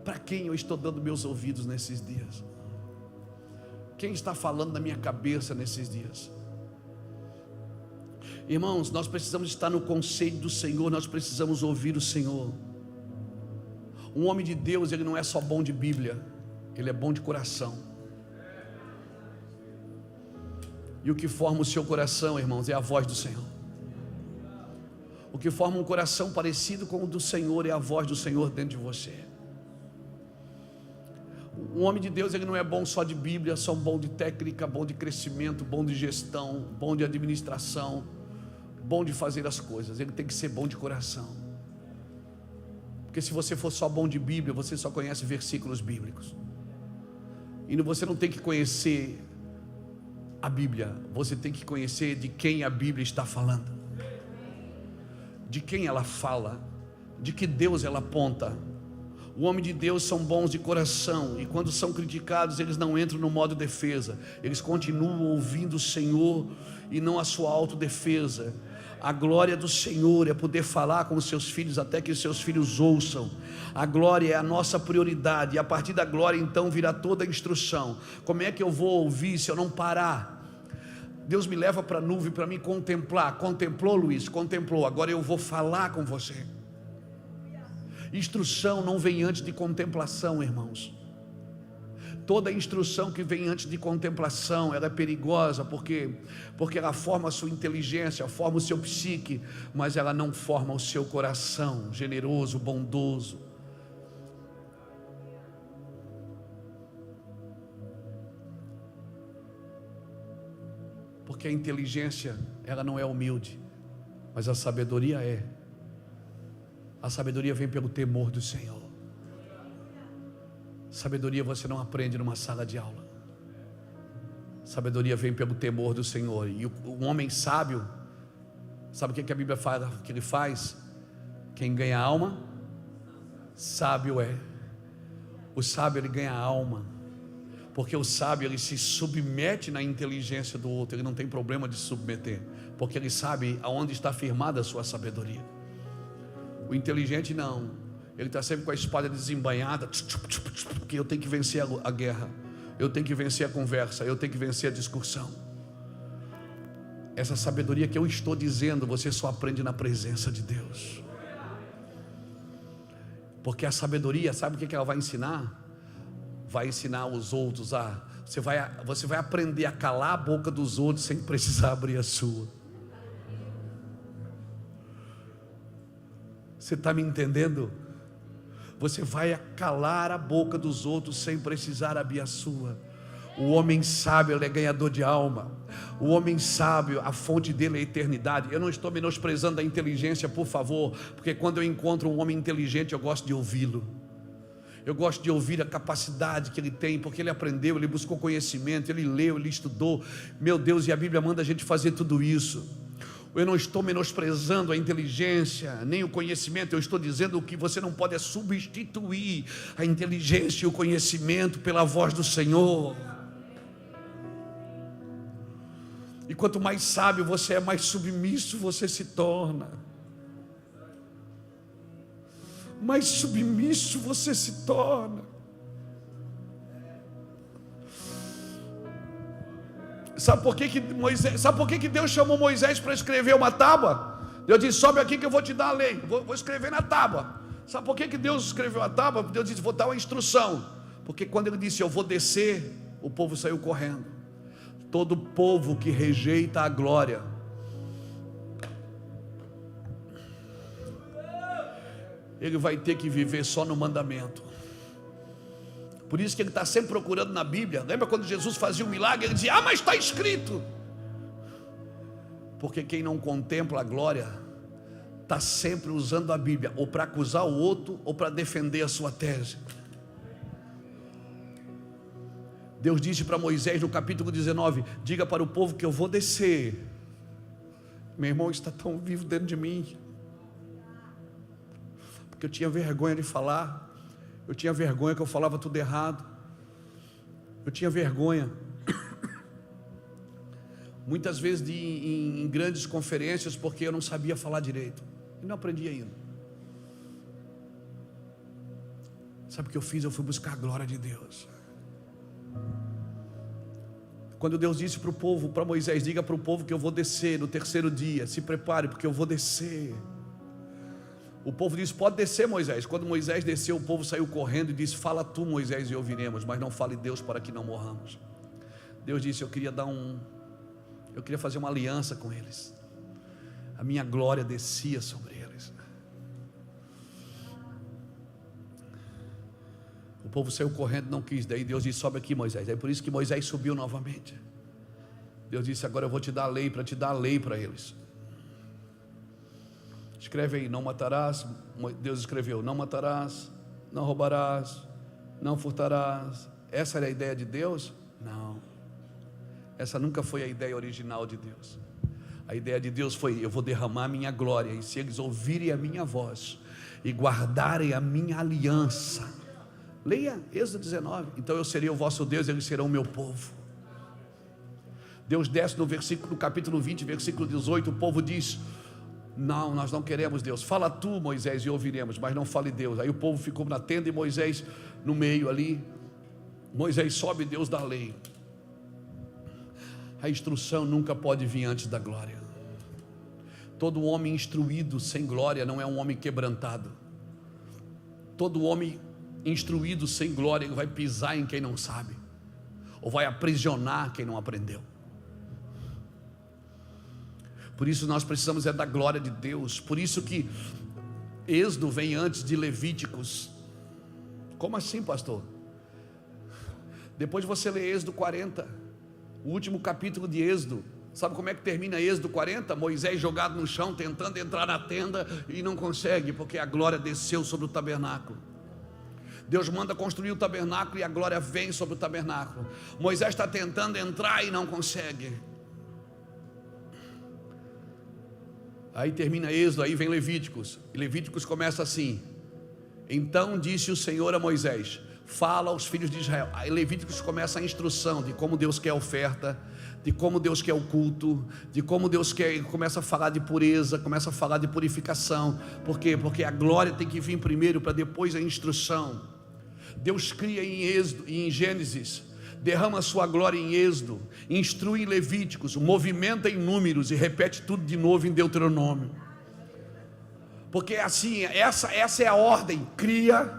Para quem eu estou dando meus ouvidos nesses dias? Quem está falando na minha cabeça nesses dias? Irmãos, nós precisamos estar no conselho do Senhor, nós precisamos ouvir o Senhor. Um homem de Deus, ele não é só bom de Bíblia, ele é bom de coração. E o que forma o seu coração, irmãos, é a voz do Senhor. O que forma um coração parecido com o do Senhor é a voz do Senhor dentro de você. Um homem de Deus, ele não é bom só de Bíblia, só bom de técnica, bom de crescimento, bom de gestão, bom de administração, bom de fazer as coisas. Ele tem que ser bom de coração. Porque se você for só bom de Bíblia, você só conhece versículos bíblicos. E você não tem que conhecer a Bíblia, você tem que conhecer de quem a Bíblia está falando, de quem ela fala, de que Deus ela aponta. O homem de Deus são bons de coração, e quando são criticados, eles não entram no modo defesa, eles continuam ouvindo o Senhor e não a sua autodefesa. A glória do Senhor é poder falar com os seus filhos até que os seus filhos ouçam. A glória é a nossa prioridade, e a partir da glória então virá toda a instrução. Como é que eu vou ouvir se eu não parar? Deus me leva para a nuvem para me contemplar. Contemplou, Luiz? Contemplou. Agora eu vou falar com você. Instrução não vem antes de contemplação, irmãos. Toda instrução que vem antes de contemplação, ela é perigosa, porque ela forma a sua inteligência, forma o seu psique, mas ela não forma o seu coração generoso, bondoso. Porque a inteligência, ela não é humilde, mas a sabedoria é. A sabedoria vem pelo temor do Senhor. Sabedoria você não aprende numa sala de aula. Sabedoria vem pelo temor do Senhor. E o homem sábio, sabe o que a Bíblia fala que ele faz? Quem ganha alma, sábio é. O sábio, ele ganha alma, porque o sábio, ele se submete na inteligência do outro. Ele não tem problema de se submeter, porque ele sabe aonde está firmada a sua sabedoria. O inteligente não, ele está sempre com a espada desembainhada, porque eu tenho que vencer a guerra, eu tenho que vencer a conversa, eu tenho que vencer a discussão. Essa sabedoria que eu estou dizendo, você só aprende na presença de Deus. Porque a sabedoria, sabe o que ela vai ensinar? Vai ensinar os outros a... Você vai aprender a calar a boca dos outros sem precisar abrir a sua. Você está me entendendo? Você vai calar a boca dos outros sem precisar abrir a sua. O homem sábio, ele é ganhador de alma. O homem sábio, a fonte dele é a eternidade. Eu não estou menosprezando a inteligência, por favor, porque quando eu encontro um homem inteligente, eu gosto de ouvi-lo. Eu gosto de ouvir a capacidade que ele tem, porque ele aprendeu, ele buscou conhecimento, ele leu, ele estudou. Meu Deus, e a Bíblia manda a gente fazer tudo isso. Eu não estou menosprezando a inteligência, nem o conhecimento. Eu estou dizendo que você não pode substituir a inteligência e o conhecimento pela voz do Senhor. E quanto mais sábio você é, mais submisso você se torna. Mais submisso você se torna. Sabe por que Deus chamou Moisés para escrever uma tábua? Deus disse: sobe aqui que eu vou te dar a lei, vou escrever na tábua. Sabe por que Deus escreveu a tábua? Deus disse: vou dar uma instrução. Porque quando ele disse: eu vou descer, o povo saiu correndo. Todo povo que rejeita a glória, ele vai ter que viver só no mandamento. Por isso que ele está sempre procurando na Bíblia. Lembra quando Jesus fazia um milagre? Ele dizia: mas está escrito. Porque quem não contempla a glória está sempre usando a Bíblia, ou para acusar o outro, ou para defender a sua tese. Deus disse para Moisés no capítulo 19: diga para o povo que eu vou descer. Meu irmão, está tão vivo dentro de mim, porque eu tinha vergonha de falar. Eu tinha vergonha que eu falava tudo errado. Eu tinha vergonha. Muitas vezes em grandes conferências, porque eu não sabia falar direito. Eu não aprendi ainda. Sabe o que eu fiz? Eu fui buscar a glória de Deus. Quando Deus disse para o povo, para Moisés: diga para o povo que eu vou descer no terceiro dia. Se prepare, porque eu vou descer. O povo disse: pode descer, Moisés. Quando Moisés desceu, o povo saiu correndo e disse: fala tu, Moisés, e ouviremos, mas não fale Deus, para que não morramos. Deus disse: eu queria dar eu queria fazer uma aliança com eles. A minha glória descia sobre eles. O povo saiu correndo, não quis. Daí Deus disse: sobe aqui, Moisés. É por isso que Moisés subiu novamente. Deus disse: agora eu vou te dar a lei, para te dar a lei para eles. Escreve aí: não matarás. Deus escreveu: não matarás, não roubarás, não furtarás. Essa era a ideia de Deus? Não. Essa nunca foi a ideia original de Deus. A ideia de Deus foi: eu vou derramar a minha glória, e se eles ouvirem a minha voz e guardarem a minha aliança. Leia Êxodo 19. Então eu serei o vosso Deus, eles serão o meu povo. Deus desce no capítulo 20, versículo 18. O povo diz: não, nós não queremos Deus. Fala tu, Moisés, e ouviremos, mas não fale Deus. Aí o povo ficou na tenda e Moisés no meio ali. Moisés sobe, Deus dá a lei. A instrução nunca pode vir antes da glória. Todo homem instruído sem glória não é um homem quebrantado. Todo homem instruído sem glória, ele vai pisar em quem não sabe, ou vai aprisionar quem não aprendeu. Por isso nós precisamos da glória de Deus. Por isso que Êxodo vem antes de Levíticos. Como assim, pastor? Depois você lê Êxodo 40, o último capítulo de Êxodo. Sabe como é que termina Êxodo 40? Moisés jogado no chão, tentando entrar na tenda e não consegue, porque a glória desceu sobre o tabernáculo. Deus manda construir o tabernáculo e a glória vem sobre o tabernáculo. Moisés está tentando entrar e não consegue. Aí termina Êxodo, aí vem Levíticos. E Levíticos começa assim: então disse o Senhor a Moisés: fala aos filhos de Israel. Aí Levíticos começa a instrução de como Deus quer a oferta, de como Deus quer o culto, de como Deus quer. Começa a falar de pureza, começa a falar de purificação. Por quê? Porque a glória tem que vir primeiro, para depois a instrução. Deus cria em Êxodo e em Gênesis, derrama a sua glória em Êxodo, instrui em Levíticos, movimenta em Números e repete tudo de novo em Deuteronômio. Porque é assim, essa é a ordem: cria,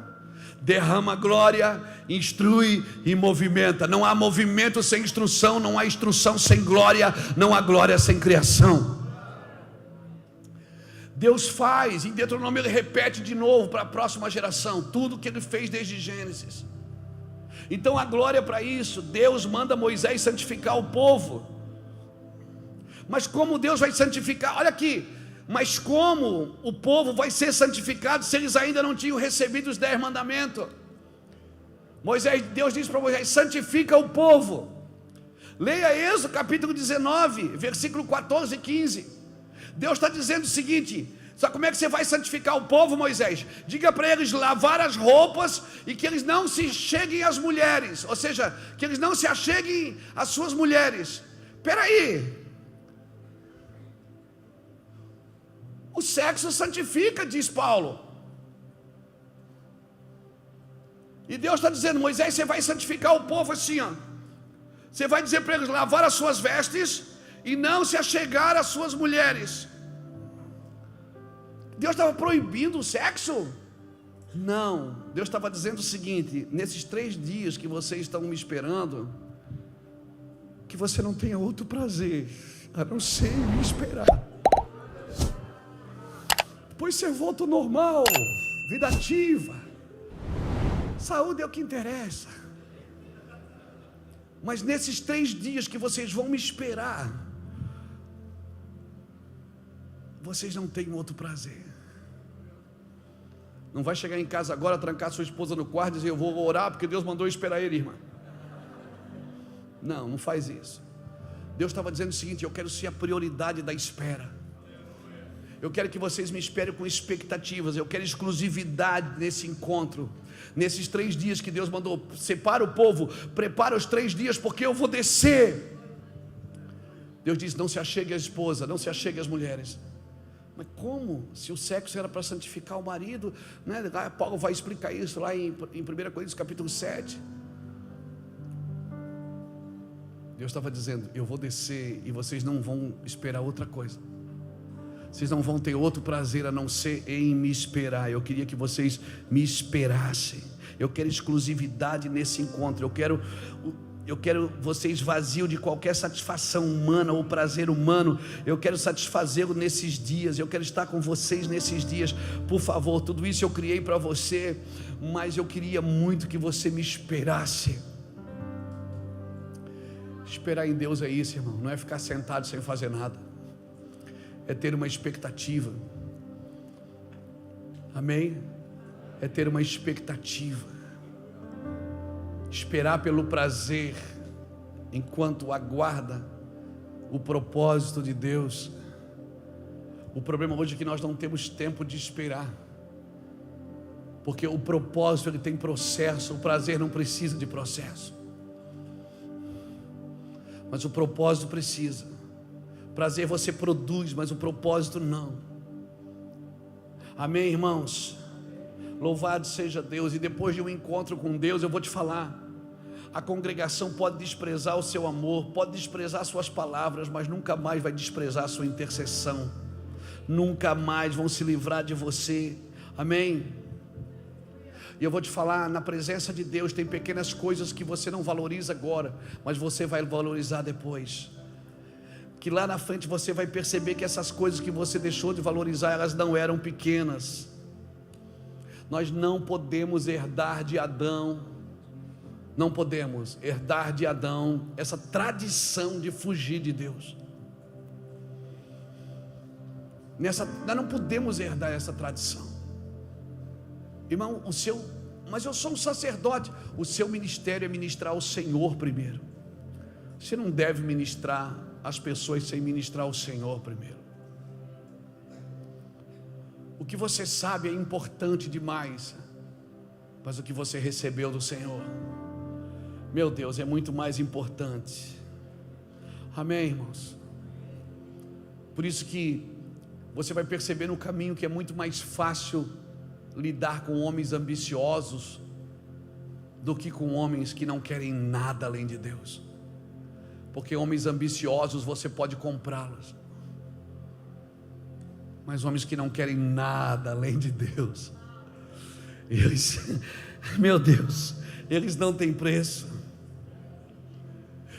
derrama glória, instrui e movimenta. Não há movimento sem instrução, não há instrução sem glória, não há glória sem criação. Deus faz, em Deuteronômio ele repete de novo para a próxima geração tudo que ele fez desde Gênesis. Então a glória para isso, Deus manda Moisés santificar o povo. Mas como Deus vai santificar? Olha aqui, mas como o povo vai ser santificado se eles ainda não tinham recebido os 10 mandamentos? Deus diz para Moisés: santifica o povo. Leia Êxodo capítulo 19, versículo 14 e 15. Deus está dizendo o seguinte: sabe como é que você vai santificar o povo, Moisés? Diga para eles lavar as roupas e que eles não se cheguem às mulheres, ou seja, que eles não se acheguem às suas mulheres. Espera aí, o sexo santifica, diz Paulo. E Deus está dizendo: Moisés, você vai santificar o povo assim, ó. Você vai dizer para eles lavar as suas vestes e não se achegar às suas mulheres. Deus estava proibindo o sexo? Não, Deus estava dizendo o seguinte: nesses 3 dias que vocês estão me esperando, que você não tenha outro prazer a não ser me esperar. Depois você volta ao normal, vida ativa, saúde é o que interessa. Mas nesses 3 dias que vocês vão me esperar, vocês não têm outro prazer. Não vai chegar em casa agora, trancar sua esposa no quarto e dizer: eu vou orar porque Deus mandou eu esperar ele, irmã. Não faz isso. Deus estava dizendo o seguinte: eu quero ser a prioridade da espera. Eu quero que vocês me esperem com expectativas. Eu quero exclusividade nesse encontro. Nesses 3 dias que Deus mandou: separa o povo, prepara os 3 dias, porque eu vou descer. Deus diz: não se achegue à esposa, não se achegue às mulheres. Mas como? Se o sexo era para santificar o marido, né? Paulo vai explicar isso lá em 1 Coríntios capítulo 7. Deus estava dizendo: eu vou descer e vocês não vão esperar outra coisa. Vocês não vão ter outro prazer a não ser em me esperar. Eu queria que vocês me esperassem. Eu quero exclusividade nesse encontro. Eu quero você esvazio de qualquer satisfação humana ou prazer humano. Eu quero satisfazê-lo nesses dias. Eu quero estar com vocês nesses dias. Por favor, tudo isso eu criei para você, mas eu queria muito que você me esperasse. Esperar em Deus é isso, irmão. Não é ficar sentado sem fazer nada. É ter uma expectativa. Amém? É ter uma expectativa. Esperar pelo prazer, enquanto aguarda o propósito de Deus. O problema hoje é que nós não temos tempo de esperar, porque o propósito ele tem processo, o prazer não precisa de processo, mas o propósito precisa. Prazer você produz, mas o propósito não. Amém, irmãos? Louvado seja Deus. E depois de um encontro com Deus, eu vou te falar, a congregação pode desprezar o seu amor, pode desprezar suas palavras, mas nunca mais vai desprezar a sua intercessão. Nunca mais vão se livrar de você. Amém? E eu vou te falar, na presença de Deus tem pequenas coisas que você não valoriza agora, mas você vai valorizar depois. Que lá na frente você vai perceber que essas coisas que você deixou de valorizar, elas não eram pequenas. Nós não podemos herdar de Adão, não podemos herdar de Adão essa tradição de fugir de Deus. Nós não podemos herdar essa tradição. Irmão, mas eu sou um sacerdote. O seu ministério é ministrar ao Senhor primeiro. Você não deve ministrar as pessoas sem ministrar ao Senhor primeiro. O que você sabe é importante demais, mas o que você recebeu do Senhor, meu Deus, é muito mais importante. Amém, irmãos? Por isso que você vai perceber no caminho que é muito mais fácil lidar com homens ambiciosos do que com homens que não querem nada além de Deus. Porque homens ambiciosos você pode comprá-los, mas homens que não querem nada além de Deus, eles, meu Deus, eles não têm preço.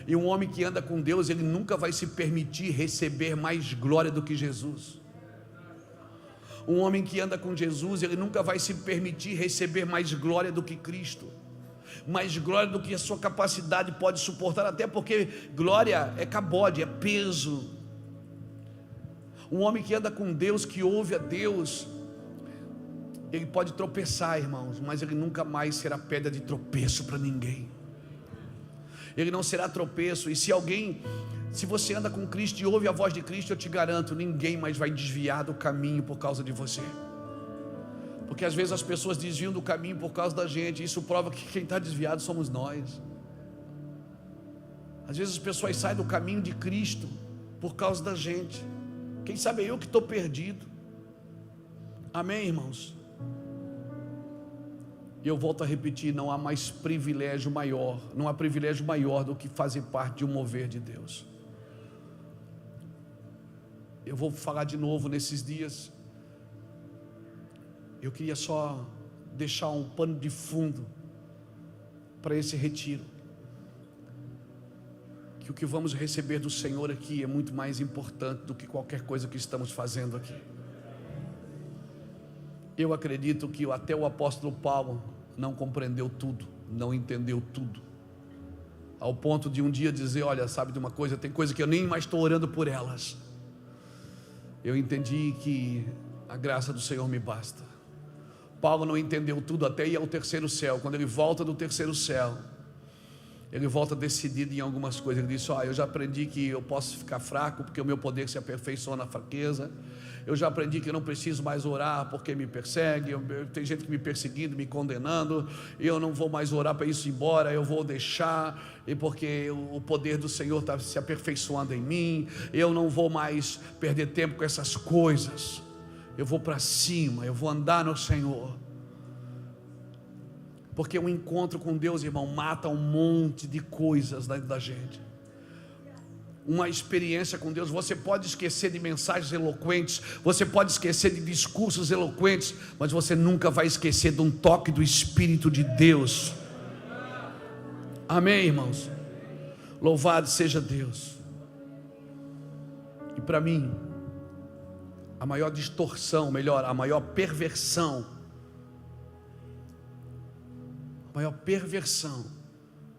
E um homem que anda com Deus, ele nunca vai se permitir receber mais glória do que Jesus. Um homem que anda com Jesus, ele nunca vai se permitir receber mais glória do que Cristo, mais glória do que a sua capacidade pode suportar, até porque glória é cabode, é peso. Um homem que anda com Deus, que ouve a Deus, ele pode tropeçar, irmãos, mas ele nunca mais será pedra de tropeço para ninguém. Ele não será tropeço. E se você anda com Cristo e ouve a voz de Cristo, eu te garanto, ninguém mais vai desviar do caminho por causa de você. Porque às vezes as pessoas desviam do caminho por causa da gente. Isso prova que quem está desviado somos nós. Às vezes as pessoas saem do caminho de Cristo por causa da gente. Quem sabe eu que estou perdido. Amém, irmãos? E eu volto a repetir, não há mais privilégio maior, não há privilégio maior do que fazer parte de um mover de Deus. Eu vou falar de novo nesses dias. Eu queria só deixar um pano de fundo para esse retiro. Que o que vamos receber do Senhor aqui é muito mais importante do que qualquer coisa que estamos fazendo aqui. Eu acredito que até o apóstolo Paulo não compreendeu tudo, não entendeu tudo, ao ponto de um dia dizer, olha, sabe de uma coisa, tem coisa que eu nem mais estou orando por elas. Eu entendi que a graça do Senhor me basta. Paulo não entendeu tudo até ir ao terceiro céu. Quando ele volta do terceiro céu, ele volta decidido em algumas coisas. Ele disse, eu já aprendi que eu posso ficar fraco, porque o meu poder se aperfeiçoa na fraqueza. Eu já aprendi que eu não preciso mais orar porque me persegue. Tem gente que me perseguindo, me condenando. Eu não vou mais orar para isso ir embora. Eu vou deixar, porque o poder do Senhor está se aperfeiçoando em mim. Eu não vou mais perder tempo com essas coisas. Eu vou para cima, eu vou andar no Senhor. Porque um encontro com Deus, irmão, mata um monte de coisas dentro da gente. Uma experiência com Deus, você pode esquecer de mensagens eloquentes, você pode esquecer de discursos eloquentes, mas você nunca vai esquecer de um toque do Espírito de Deus. Amém, irmãos? Louvado seja Deus. E para mim, a maior distorção, melhor, a maior perversão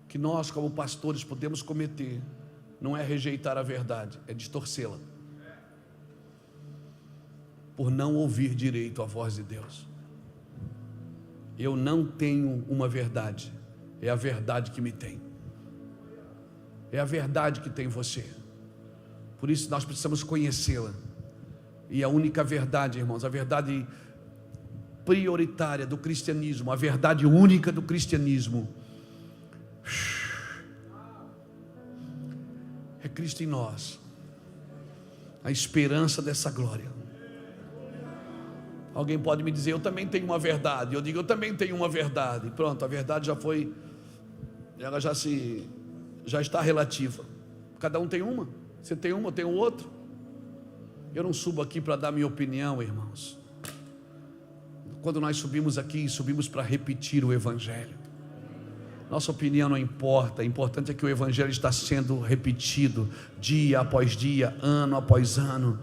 que nós como pastores podemos cometer, não é rejeitar a verdade, é distorcê-la, por não ouvir direito a voz de Deus. Eu não tenho uma verdade, é a verdade que me tem, é a verdade que tem você. Por isso nós precisamos conhecê-la. E a única verdade, irmãos, a verdade prioritária do cristianismo, a verdade única do cristianismo, é Cristo em nós, a esperança dessa glória. Alguém pode me dizer, eu também tenho uma verdade. Eu digo, eu também tenho uma verdade. Pronto, a verdade já foi, ela já está relativa. Cada um tem uma. Você tem uma, eu tenho outra. Eu não subo aqui para dar minha opinião, irmãos. Quando nós subimos aqui, subimos para repetir o Evangelho. Nossa opinião não importa, o importante é que o Evangelho está sendo repetido dia após dia, ano após ano.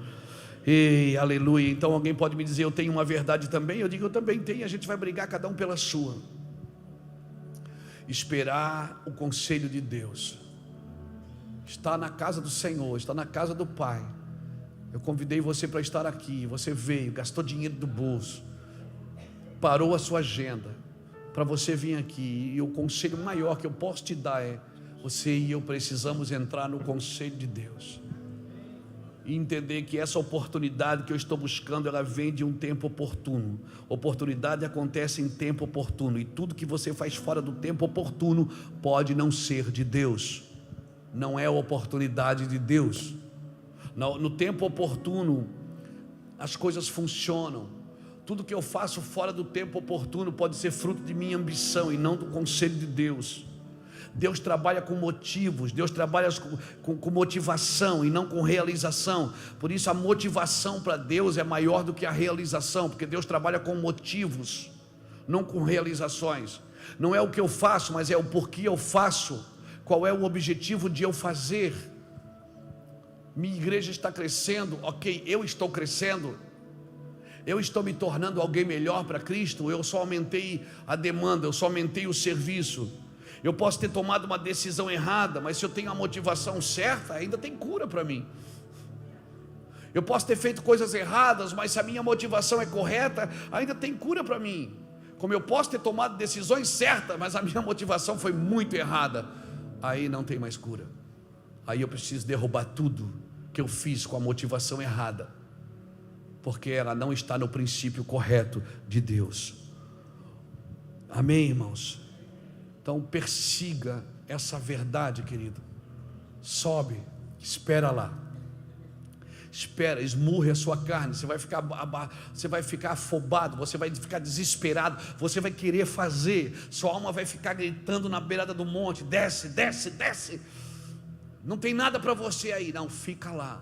Ei, aleluia. Então alguém pode me dizer, eu tenho uma verdade também? Eu digo, eu também tenho. A gente vai brigar cada um pela sua. Esperar o conselho de Deus. Está na casa do Senhor, está na casa do Pai. Eu convidei você para estar aqui, você veio, gastou dinheiro do bolso, parou a sua agenda para você vir aqui, e o conselho maior que eu posso te dar é, você e eu precisamos entrar no conselho de Deus, e entender que essa oportunidade que eu estou buscando, ela vem de um tempo oportuno. Oportunidade acontece em tempo oportuno, e tudo que você faz fora do tempo oportuno, pode não ser de Deus, não é a oportunidade de Deus. No tempo oportuno, as coisas funcionam. Tudo que eu faço fora do tempo oportuno pode ser fruto de minha ambição e não do conselho de Deus. Deus trabalha com motivos, Deus trabalha com motivação e não com realização. Por isso a motivação para Deus é maior do que a realização, porque Deus trabalha com motivos, não com realizações. Não é o que eu faço, mas é o porquê eu faço. Qual é o objetivo de eu fazer? Minha igreja está crescendo, ok, eu estou crescendo, eu estou me tornando alguém melhor para Cristo, eu só aumentei a demanda, eu só aumentei o serviço. Eu posso ter tomado uma decisão errada, mas se eu tenho a motivação certa, ainda tem cura para mim. Eu posso ter feito coisas erradas, mas se a minha motivação é correta, ainda tem cura para mim. Como eu posso ter tomado decisões certas, mas a minha motivação foi muito errada, aí não tem mais cura. Aí eu preciso derrubar tudo que eu fiz com a motivação errada, porque ela não está no princípio correto de Deus. Amém, irmãos? Então persiga essa verdade, querido. Sobe, espera lá. Espera, esmurre a sua carne. Você vai ficar afobado, você vai ficar desesperado, você vai querer fazer, sua alma vai ficar gritando na beirada do monte: desce, desce, desce. Não tem nada para você aí, não, fica lá.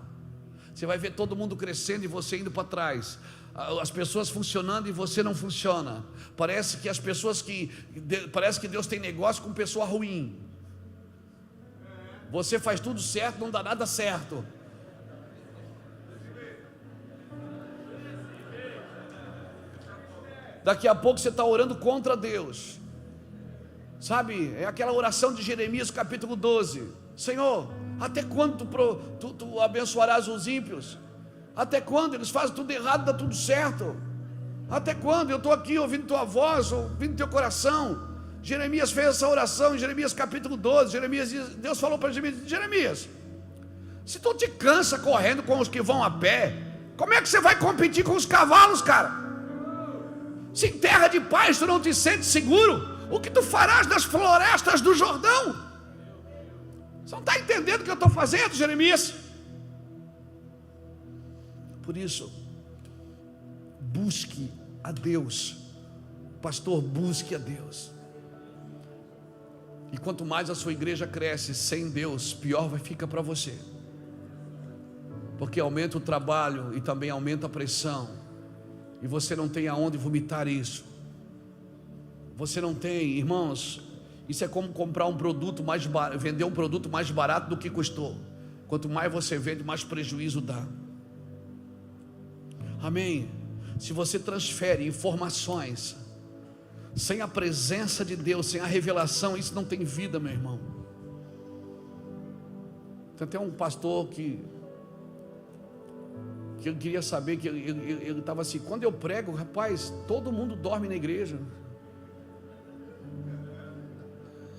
Você vai ver todo mundo crescendo e você indo para trás, as pessoas funcionando e você não funciona. Parece que parece que Deus tem negócio com pessoa ruim. Você faz tudo certo, não dá nada certo. Daqui a pouco você está orando contra Deus. Sabe, é aquela oração de Jeremias capítulo 12. Senhor, até quando tu abençoarás os ímpios? Até quando? Eles fazem tudo errado, dá tudo certo. Até quando? Eu estou aqui ouvindo tua voz, ouvindo teu coração. Jeremias fez essa oração em Jeremias capítulo 12. Deus falou para Jeremias: se tu te cansa correndo com os que vão a pé, como é que você vai competir com os cavalos, cara? Se em terra de paz tu não te sentes seguro, o que tu farás nas florestas do Jordão? Você não está entendendo o que eu estou fazendo, Jeremias? Por isso, busque a Deus. Pastor, busque a Deus. E quanto mais a sua igreja cresce sem Deus, pior vai ficar para você, porque aumenta o trabalho e também aumenta a pressão, e você não tem aonde vomitar isso. Você não tem, irmãos, Isso é como comprar um produto mais barato, vender um produto mais barato do que custou. Quanto mais você vende, mais prejuízo dá. Amém? Se você transfere informações sem a presença de Deus, sem a revelação, isso não tem vida, meu irmão. Tem até um pastor que eu queria saber, que ele estava assim: quando eu prego, rapaz, todo mundo dorme na igreja.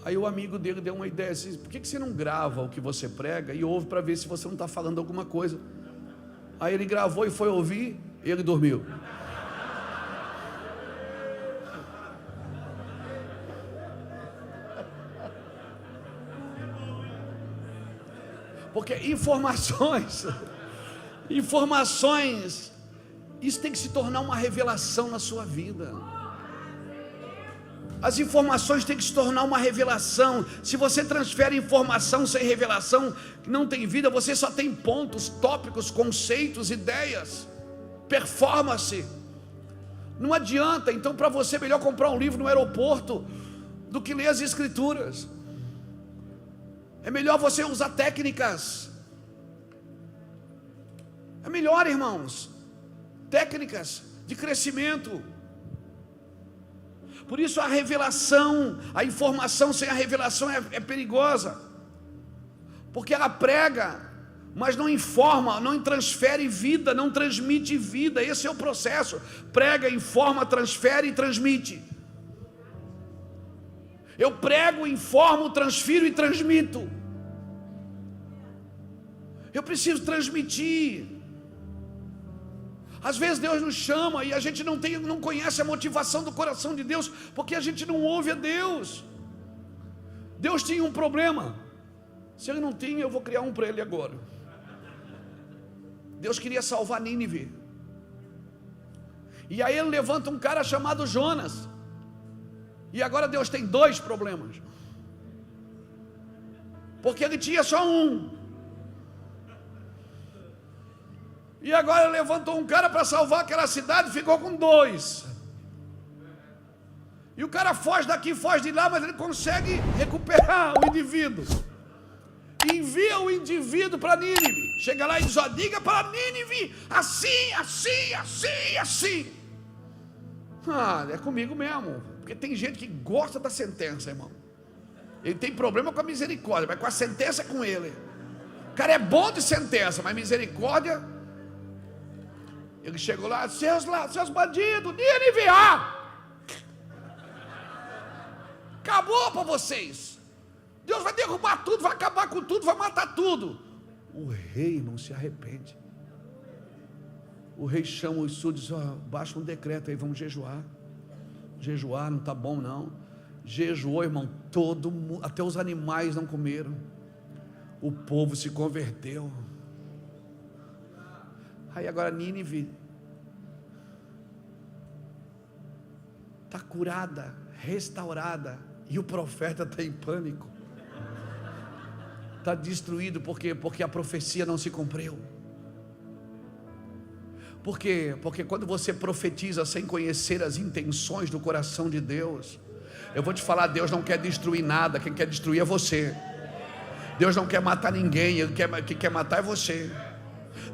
Aí o amigo dele deu uma ideia assim: por que você não grava o que você prega e ouve para ver se você não está falando alguma coisa? Aí ele gravou e foi ouvir, e ele dormiu. Porque informações, isso tem que se tornar uma revelação na sua vida. As informações têm que se tornar uma revelação. Se você transfere informação sem revelação, não tem vida. Você só tem pontos, tópicos, conceitos, ideias, performance. Não adianta. Então, para você, é melhor comprar um livro no aeroporto do que ler as escrituras. É melhor você usar técnicas. É melhor, irmãos, técnicas de crescimento. Por isso a revelação, a informação sem a revelação é perigosa, porque ela prega, mas não informa, não transfere vida, não transmite vida. Esse é o processo: prega, informa, transfere e transmite. Eu prego, informo, transfiro e transmito. Eu preciso transmitir. Às vezes Deus nos chama e a gente não conhece a motivação do coração de Deus, porque a gente não ouve a Deus. Deus tinha um problema. Se ele não tinha, eu vou criar um para ele agora. Deus queria salvar Nínive. E aí ele levanta um cara chamado Jonas. E agora Deus tem dois problemas, porque ele tinha só um. E agora levantou um cara para salvar aquela cidade, ficou com dois. E o cara foge daqui, foge de lá, mas ele consegue recuperar o indivíduo. E envia o indivíduo para Nínive. Chega lá e diz: ó, diga para Nínive, assim, assim, assim, assim. É comigo mesmo. Porque tem gente que gosta da sentença, irmão. Ele tem problema com a misericórdia, mas com a sentença é com ele. O cara é bom de sentença, mas misericórdia... Ele chegou lá: seus bandidos, Nínive, acabou para vocês. Deus vai derrubar tudo, vai acabar com tudo, vai matar tudo. O rei não se arrepende. O rei chama os súditos: baixa um decreto aí, vamos jejuar. Jejuar não está bom não. Jejuou, irmão, todo mundo, até os animais não comeram. O povo se converteu. Aí agora Nínive está curada, restaurada, e o profeta está em pânico. Está destruído, porque a profecia não se cumpriu. Por quê? Porque quando você profetiza sem conhecer as intenções do coração de Deus, eu vou te falar, Deus não quer destruir nada, quem quer destruir é você. Deus não quer matar ninguém, quem quer matar é você.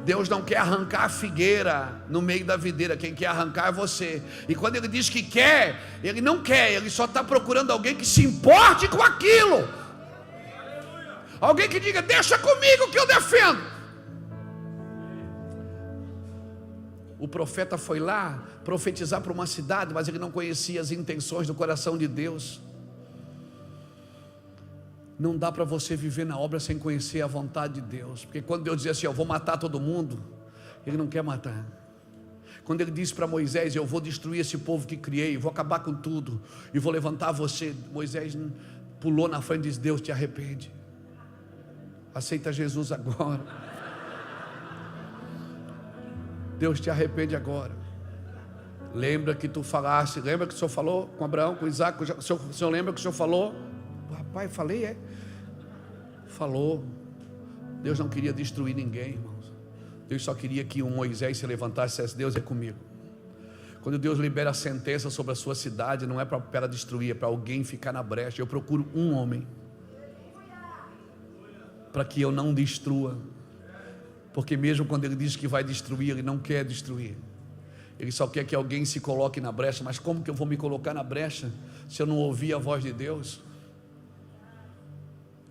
Deus não quer arrancar a figueira no meio da videira, quem quer arrancar é você. E quando Ele diz que quer, Ele não quer, Ele só está procurando alguém que se importe com aquilo. Alguém que diga: deixa comigo que eu defendo. O profeta foi lá profetizar para uma cidade, mas ele não conhecia as intenções do coração de Deus. Não dá para você viver na obra sem conhecer a vontade de Deus. Porque quando Deus diz assim: eu vou matar todo mundo, Ele não quer matar. Quando Ele disse para Moisés: eu vou destruir esse povo que criei, vou acabar com tudo e vou levantar você, Moisés pulou na frente e disse: Deus, te arrepende, aceita Jesus agora. Deus, te arrepende agora. Lembra que tu falaste, lembra que o Senhor falou com Abraão, com Isaac, o Senhor lembra que o Senhor falou? Rapaz, falei, falou. Deus não queria destruir ninguém, irmãos. Deus só queria que um Moisés se levantasse e dissesse: Deus é comigo. Quando Deus libera a sentença sobre a sua cidade, não é para ela destruir, é para alguém ficar na brecha. Eu procuro um homem para que eu não destrua, porque mesmo quando Ele diz que vai destruir, Ele não quer destruir, Ele só quer que alguém se coloque na brecha. Mas como que eu vou me colocar na brecha se eu não ouvir a voz de Deus?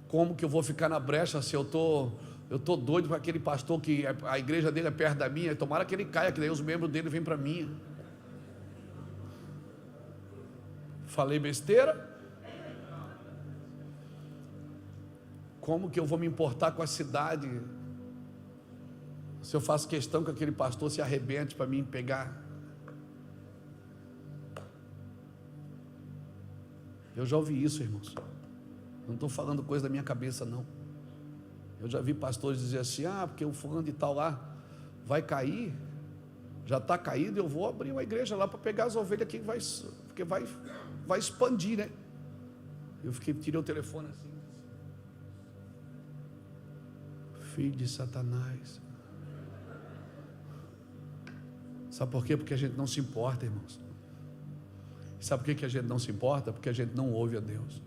Como que eu vou ficar na brecha se eu estou doido para aquele pastor que a igreja dele é perto da minha? Tomara que ele caia, que daí os membros dele vêm para mim. Falei besteira? Como que eu vou me importar com a cidade se eu faço questão que aquele pastor se arrebente para mim pegar? Eu já ouvi isso, irmãos. Não estou falando coisa da minha cabeça, não. Eu já vi pastores dizer assim: porque o fulano de tal lá vai cair, já está caído, eu vou abrir uma igreja lá para pegar as ovelhas aqui, porque vai expandir, né? Eu tirei o telefone assim. Filho de Satanás. Sabe por quê? Porque a gente não se importa, irmãos. Sabe por que a gente não se importa? Porque a gente não ouve a Deus.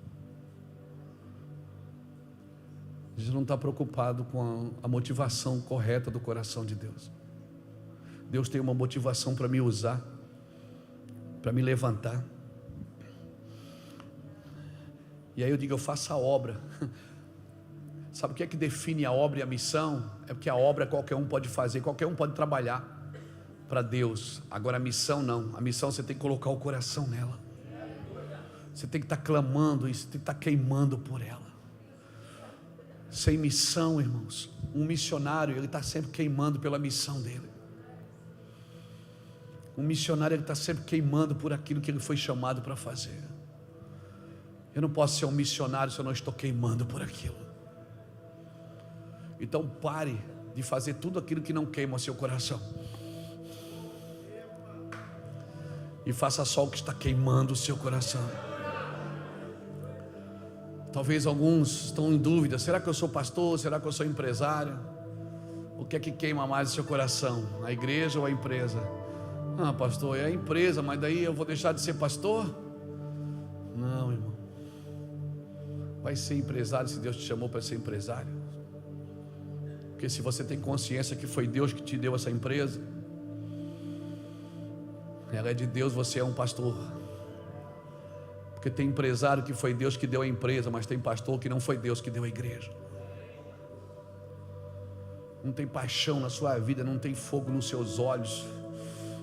A gente não está preocupado com a motivação correta do coração de Deus. Deus tem uma motivação para me usar, para me levantar. E aí eu digo, eu faço a obra. Sabe o que é que define a obra e a missão? É porque a obra qualquer um pode fazer, qualquer um pode trabalhar para Deus. Agora a missão não. A missão você tem que colocar o coração nela. Você tem que estar clamando, você tem que estar queimando por ela. Sem missão, irmãos, um missionário, ele está sempre queimando pela missão dele. Um missionário, ele está sempre queimando por aquilo que ele foi chamado para fazer. Eu não posso ser um missionário se eu não estou queimando por aquilo. Então pare de fazer tudo aquilo que não queima o seu coração e faça só o que está queimando o seu coração. Talvez alguns estão em dúvida: será que eu sou pastor? Será que eu sou empresário? O que é que queima mais o seu coração? A igreja ou a empresa? Pastor, é a empresa, mas daí eu vou deixar de ser pastor? Não, irmão. Vai ser empresário se Deus te chamou para ser empresário. Porque se você tem consciência que foi Deus que te deu essa empresa, ela é de Deus, você é um pastor. Porque tem empresário que foi Deus que deu a empresa, mas tem pastor que não foi Deus que deu a igreja. Não tem paixão na sua vida, não tem fogo nos seus olhos.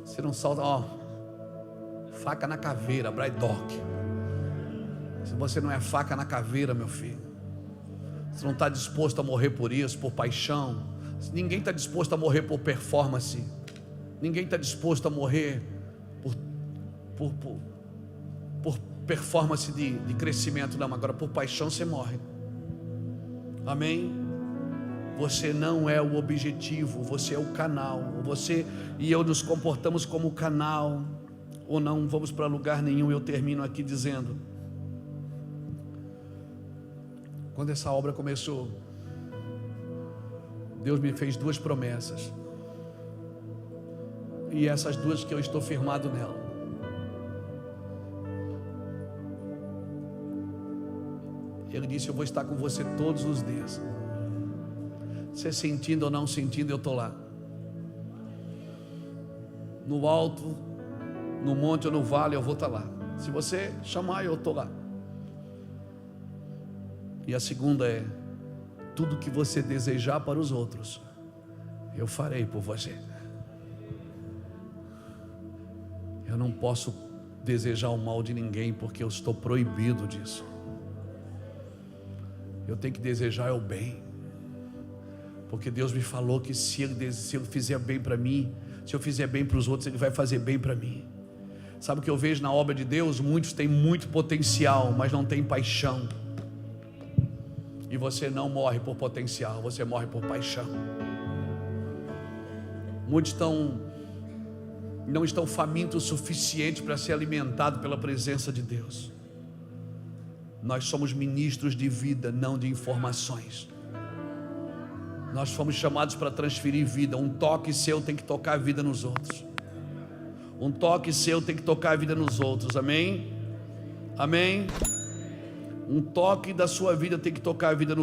Você não salta, faca na caveira, Braidock. Se você não é faca na caveira, meu filho, você não está disposto a morrer por isso, por paixão. Ninguém está disposto a morrer por performance. Ninguém está disposto a morrer por performance de crescimento, não. Agora por paixão você morre. Amém? Você não é o objetivo, você é o canal. Você e eu nos comportamos como canal, ou não vamos para lugar nenhum. Eu termino aqui dizendo: quando essa obra começou, Deus me fez 2 promessas, e essas 2 que eu estou firmado nela. Ele disse: eu vou estar com você todos os dias. Você sentindo ou não sentindo, eu estou lá. No alto, no monte ou no vale, eu vou estar lá. Se você chamar, eu estou lá. E a segunda é: tudo que você desejar para os outros, eu farei por você. Eu não posso desejar o mal de ninguém, porque eu estou proibido disso. Eu tenho que desejar o bem, porque Deus me falou que se Ele fizer bem para mim, se eu fizer bem para os outros, Ele vai fazer bem para mim. Sabe o que eu vejo na obra de Deus? Muitos têm muito potencial, mas não têm paixão. E você não morre por potencial, você morre por paixão. Muitos não estão famintos o suficiente para ser alimentados pela presença de Deus. Nós somos ministros de vida, não de informações. Nós fomos chamados para transferir vida. Um toque seu tem que tocar a vida nos outros. Um toque seu tem que tocar a vida nos outros, amém? Amém? Um toque da sua vida tem que tocar a vida nos